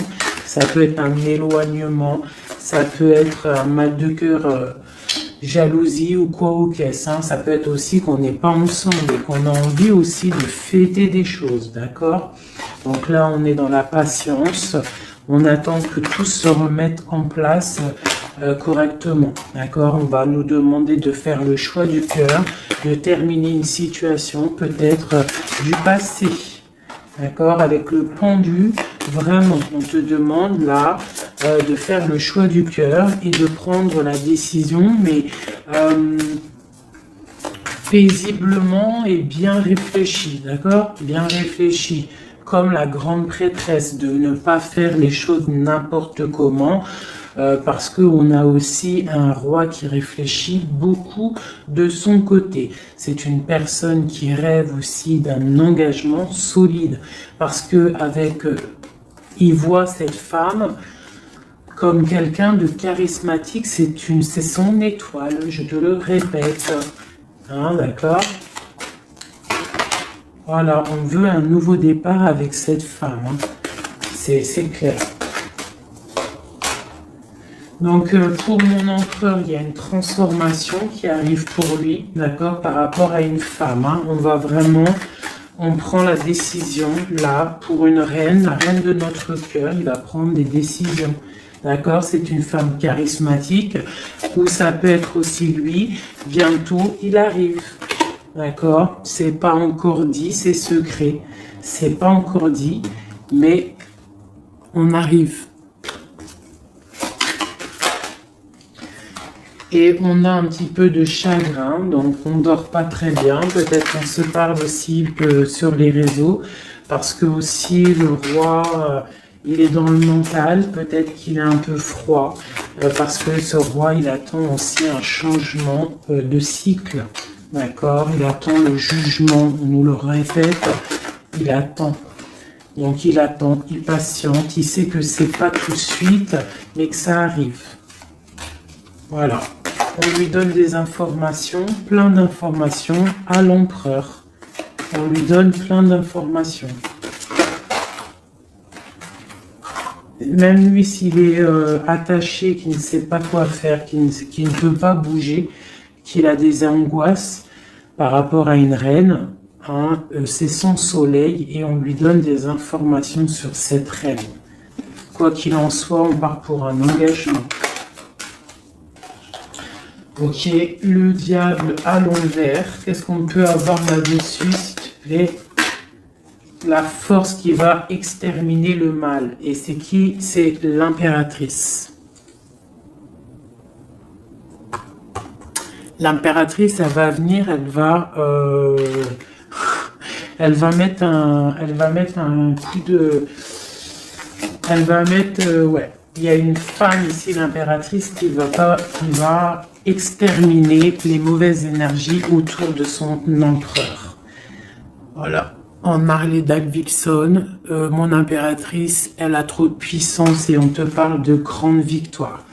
ça peut être un éloignement, ça peut être un mal de cœur, jalousie ou quoi ou qu'est-ce, hein. Ça peut être aussi qu'on n'est pas ensemble et qu'on a envie aussi de fêter des choses, d'accord? Donc là, on est dans la patience, on attend que tout se remette en place correctement, d'accord? On va nous demander de faire le choix du cœur, de terminer une situation peut-être du passé, d'accord? Avec le pendu, vraiment, on te demande là de faire le choix du cœur et de prendre la décision, mais paisiblement et bien réfléchi, d'accord? Bien réfléchi, comme la grande prêtresse, de ne pas faire les choses n'importe comment, parce qu'on a aussi un roi qui réfléchit beaucoup de son côté. C'est une personne qui rêve aussi d'un engagement solide, parce que il voit cette femme comme quelqu'un de charismatique, c'est son étoile, je te le répète. Hein, d'accord? Voilà, on veut un nouveau départ avec cette femme. Hein. C'est clair. Donc, pour mon empereur, il y a une transformation qui arrive pour lui, d'accord, par rapport à une femme. Hein. On prend la décision, là, pour une reine, la reine de notre cœur, il va prendre des décisions. D'accord, c'est une femme charismatique, ou ça peut être aussi lui, bientôt il arrive. D'accord, c'est pas encore dit, c'est secret. C'est pas encore dit, mais on arrive. Et on a un petit peu de chagrin, donc on dort pas très bien. Peut-être qu'on se parle aussi sur les réseaux, parce que aussi le roi, il est dans le mental. Peut-être qu'il est un peu froid, parce que ce roi, il attend aussi un changement de cycle. D'accord? Il attend le jugement. On nous le répète. Il attend. Donc il attend, il patiente. Il sait que c'est pas tout de suite, mais que ça arrive. Voilà. On lui donne des informations, plein d'informations à l'empereur. On lui donne plein d'informations. Même lui, s'il est attaché, qu'il ne sait pas quoi faire, qu'il ne peut pas bouger, qu'il a des angoisses par rapport à une reine, hein, c'est son soleil et on lui donne des informations sur cette reine. Quoi qu'il en soit, on part pour un engagement. Ok, le diable à l'envers. Qu'est-ce qu'on peut avoir là-dessus, s'il te plaît? La force qui va exterminer le mal. Et c'est qui? C'est l'impératrice. L'impératrice, elle va venir, elle va mettre un coup de... Elle va mettre... ouais. Il y a une femme ici, l'impératrice, qui va exterminer les mauvaises énergies autour de son empereur. Voilà. En Marley Davidson, mon impératrice, elle a trop de puissance et on te parle de grandes victoires.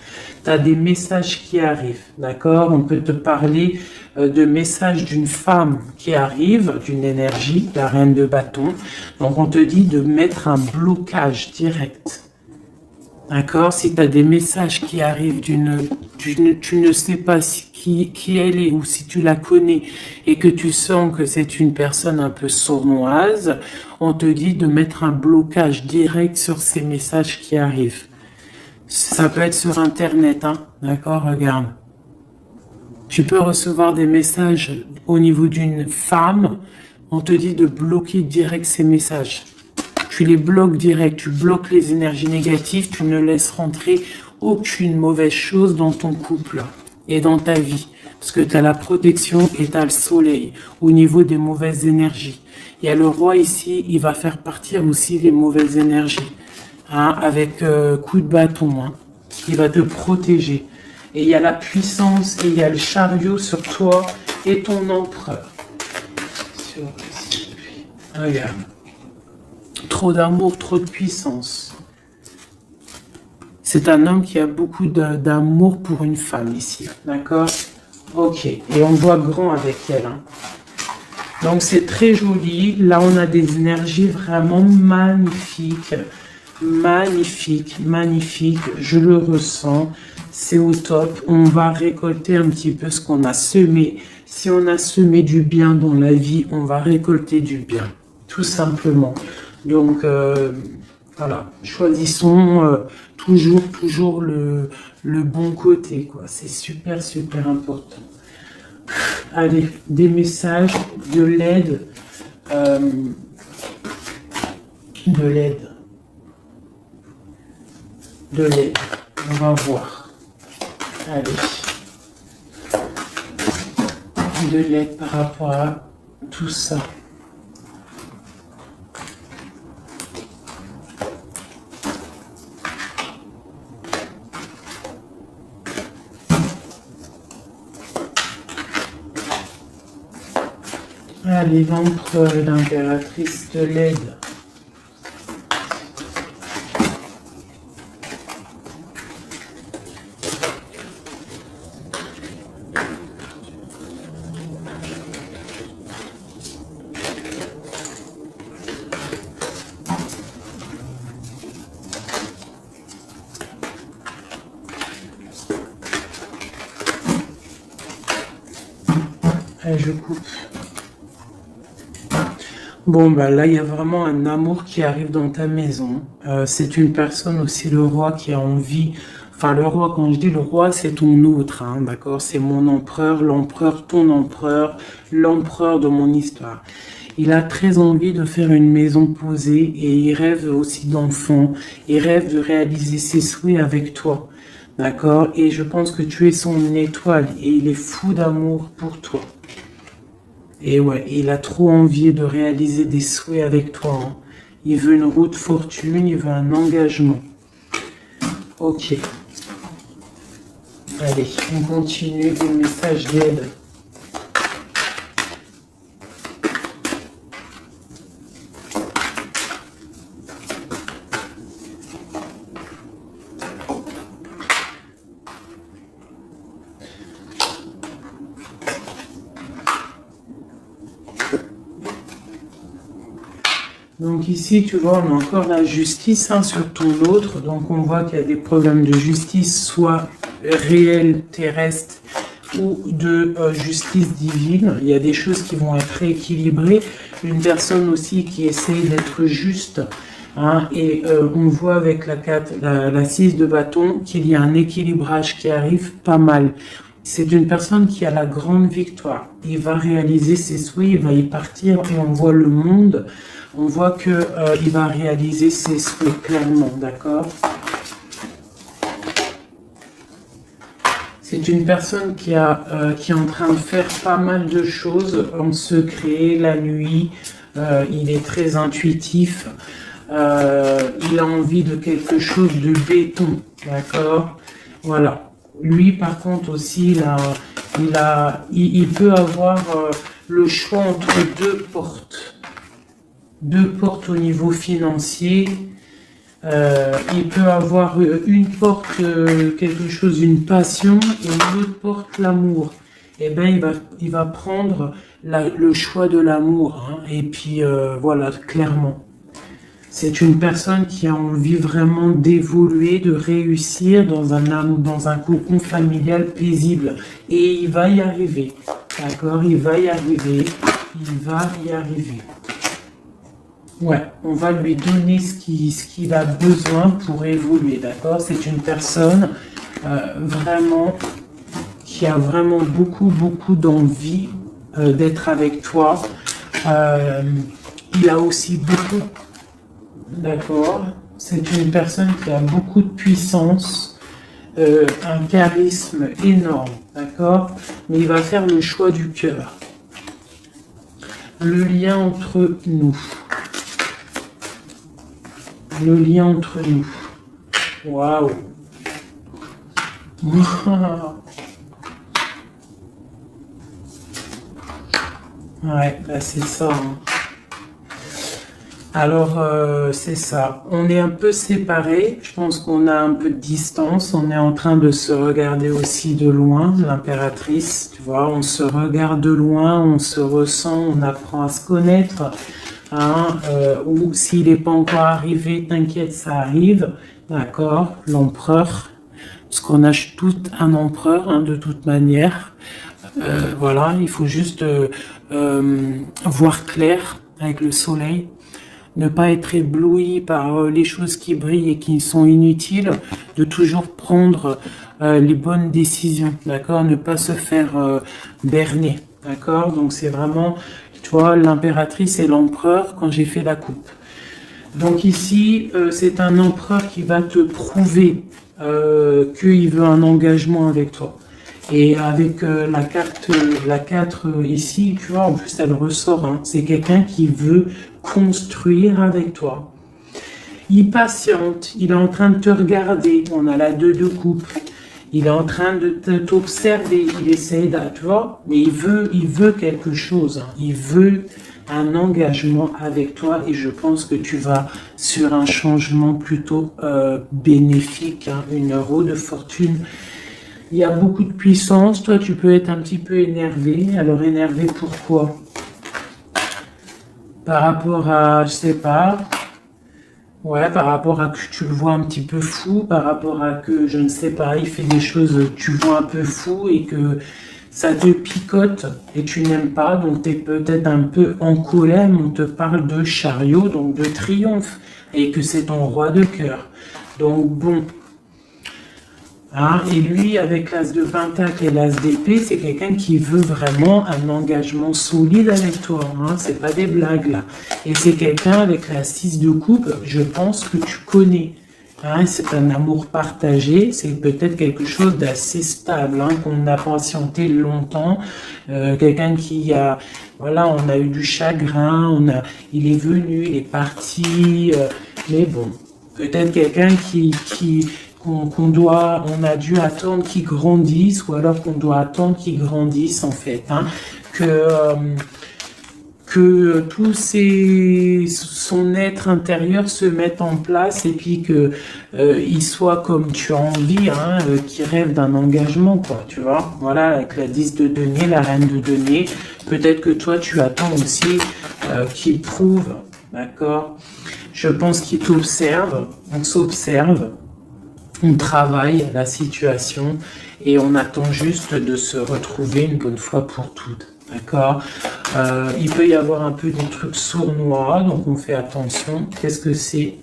Tu as des messages qui arrivent, d'accord? On peut te parler de messages d'une femme qui arrive, d'une énergie, la reine de bâton. Donc on te dit de mettre un blocage direct. D'accord? Si tu as des messages qui arrivent tu ne sais pas qui elle est ou si tu la connais et que tu sens que c'est une personne un peu sournoise, on te dit de mettre un blocage direct sur ces messages qui arrivent. Ça peut être sur Internet, hein? D'accord? Regarde. Tu peux recevoir des messages au niveau d'une femme, on te dit de bloquer direct ces messages. Tu les bloques direct, tu bloques les énergies négatives, tu ne laisses rentrer aucune mauvaise chose dans ton couple et dans ta vie. Parce que tu as la protection et tu as le soleil au niveau des mauvaises énergies. Il y a le roi ici, il va faire partir aussi les mauvaises énergies. Hein, avec coup de bâton. Hein, il va te protéger. Et il y a la puissance et il y a le chariot sur toi et ton empereur. Regarde. Trop d'amour, trop de puissance. C'est un homme qui a beaucoup d'amour pour une femme ici. D'accord? Ok. Et on voit grand avec elle. Hein. Donc c'est très joli. Là, on a des énergies vraiment magnifiques. Magnifique, magnifique. Je le ressens. C'est au top. On va récolter un petit peu ce qu'on a semé. Si on a semé du bien dans la vie, on va récolter du bien. Tout simplement. Donc, voilà, choisissons toujours le bon côté, quoi. C'est super, super important. Allez, des messages, de l'aide, de l'aide. On va voir. Allez. De l'aide par rapport à tout ça. Allez, l'empereur et l'impératrice de l'aide. Allez, je coupe. Bon, bah là, il y a vraiment un amour qui arrive dans ta maison. C'est une personne aussi, le roi, qui a envie... Enfin, le roi, quand je dis le roi, c'est ton autre, hein, d'accord? C'est mon empereur, l'empereur, ton empereur, l'empereur de mon histoire. Il a très envie de faire une maison posée et il rêve aussi d'enfants. Il rêve de réaliser ses souhaits avec toi, d'accord? Et je pense que tu es son étoile et il est fou d'amour pour toi. Et ouais, il a trop envie de réaliser des souhaits avec toi, hein. Il veut une route fortune, il veut un engagement. Ok. Allez, on continue le message d'aide. Donc ici, tu vois, on a encore la justice, hein, sur ton autre. Donc on voit qu'il y a des problèmes de justice, soit réels, terrestres, ou de justice divine. Il y a des choses qui vont être rééquilibrées. Une personne aussi qui essaye d'être juste. Hein, et on voit avec la 6 de bâton qu'il y a un équilibrage qui arrive pas mal. C'est une personne qui a la grande victoire. Il va réaliser ses souhaits, il va y partir et on voit le monde. On voit que il va réaliser ses souhaits clairement, d'accord? C'est une personne qui est en train de faire pas mal de choses en secret, la nuit. Il est très intuitif. Il a envie de quelque chose de béton, d'accord? Voilà. Lui, par contre, aussi, il peut avoir le choix entre deux portes. Deux portes au niveau financier. Il peut avoir une porte, quelque chose, une passion, et une autre porte, l'amour. Eh bien, il va prendre le choix de l'amour. Hein, et puis, voilà, clairement. C'est une personne qui a envie vraiment d'évoluer, de réussir dans un cocon familial paisible. Et il va y arriver. D'accord? Il va y arriver. Il va y arriver. Ouais, on va lui donner ce qu'il a besoin pour évoluer. D'accord? C'est une personne vraiment qui a vraiment beaucoup d'envie d'être avec toi. Il a aussi beaucoup... D'accord. C'est une personne qui a beaucoup de puissance, un charisme énorme, d'accord? Mais il va faire le choix du cœur. Le lien entre nous. Le lien entre nous. Waouh. Ouais, bah c'est ça, hein. Alors, c'est ça. On est un peu séparés. Je pense qu'on a un peu de distance. On est en train de se regarder aussi de loin, l'impératrice. Tu vois, on se regarde de loin, on se ressent, on apprend à se connaître. Hein, ou s'il n'est pas encore arrivé, t'inquiète, ça arrive. D'accord, l'empereur. Parce qu'on a tout un empereur, hein, de toute manière. Voilà, il faut juste voir clair avec le soleil. Ne pas être ébloui par les choses qui brillent et qui sont inutiles, de toujours prendre les bonnes décisions, d'accord? Ne pas se faire berner, d'accord? Donc c'est vraiment, tu vois, l'impératrice et l'empereur quand j'ai fait la coupe. Donc ici, c'est un empereur qui va te prouver qu'il veut un engagement avec toi. Et avec la carte ici, tu vois, en plus elle ressort, hein, c'est quelqu'un qui veut construire avec toi. Il patiente, il est en train de te regarder, on a la 2 de coupe. Il est en train de t'observer, il essaie de, tu vois, mais il veut quelque chose, hein. Il veut un engagement avec toi et je pense que tu vas sur un changement plutôt bénéfique, hein, une roue de fortune. Il y a beaucoup de puissance, toi tu peux être un petit peu énervé. Alors énervé pourquoi? Par rapport à, je sais pas, ouais, par rapport à que tu le vois un petit peu fou, par rapport à que, je ne sais pas, il fait des choses, tu le vois un peu fou et que ça te picote et tu n'aimes pas, donc tu es peut-être un peu en colère, mais on te parle de chariot, donc de triomphe, et que c'est ton roi de cœur. Donc bon, hein, et lui, avec l'as de pentacle et l'as d'épée, c'est quelqu'un qui veut vraiment un engagement solide avec toi. Hein, c'est pas des blagues là. Et c'est quelqu'un avec la 6 de coupe, je pense que tu connais. Hein, c'est un amour partagé, c'est peut-être quelque chose d'assez stable, hein, qu'on a patienté longtemps. Quelqu'un qui a, voilà, on a eu du chagrin, il est venu, il est parti, mais bon, peut-être quelqu'un on a dû attendre qu'il grandisse, ou alors qu'on doit attendre qu'il grandisse en fait, hein, que son être intérieur se mette en place et puis que il soit comme tu as envie, hein, qu'il rêve d'un engagement, quoi, tu vois. Voilà, avec la 10 de denier, la reine de denier, peut-être que toi tu attends aussi qu'il prouve, d'accord. Je pense qu'il t'observe, on s'observe. On travaille la situation et on attend juste de se retrouver une bonne fois pour toutes. D'accord. Il peut y avoir un peu des trucs sournois, donc on fait attention. Qu'est-ce que c'est?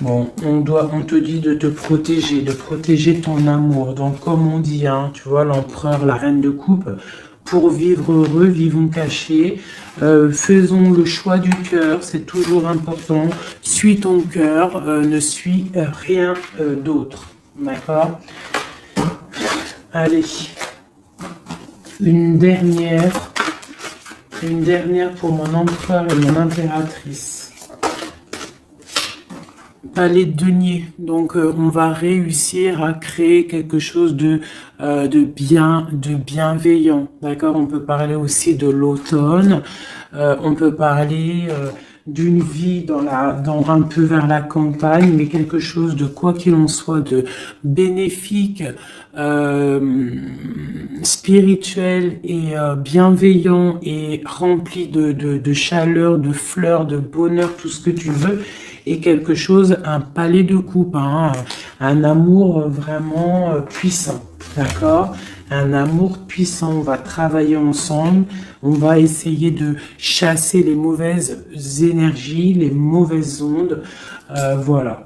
Bon, on te dit de te protéger, de protéger ton amour. Donc comme on dit, hein, tu vois, l'empereur, la reine de coupe, pour vivre heureux, vivons cachés, faisons le choix du cœur, c'est toujours important. Suis ton cœur, ne suis rien d'autre. D'accord? Allez, une dernière pour mon empereur et mon impératrice. Palais de denier. Donc on va réussir à créer quelque chose de bienveillant. D'accord? On peut parler aussi de l'automne. On peut parler d'une vie dans un peu vers la campagne, mais quelque chose de, quoi qu'il en soit, de bénéfique, spirituel et bienveillant et rempli de chaleur, de fleurs, de bonheur, tout ce que tu veux. Et quelque chose, un palais de coupe, hein, un amour vraiment puissant, d'accord? Un amour puissant, on va travailler ensemble, on va essayer de chasser les mauvaises énergies, les mauvaises ondes, voilà.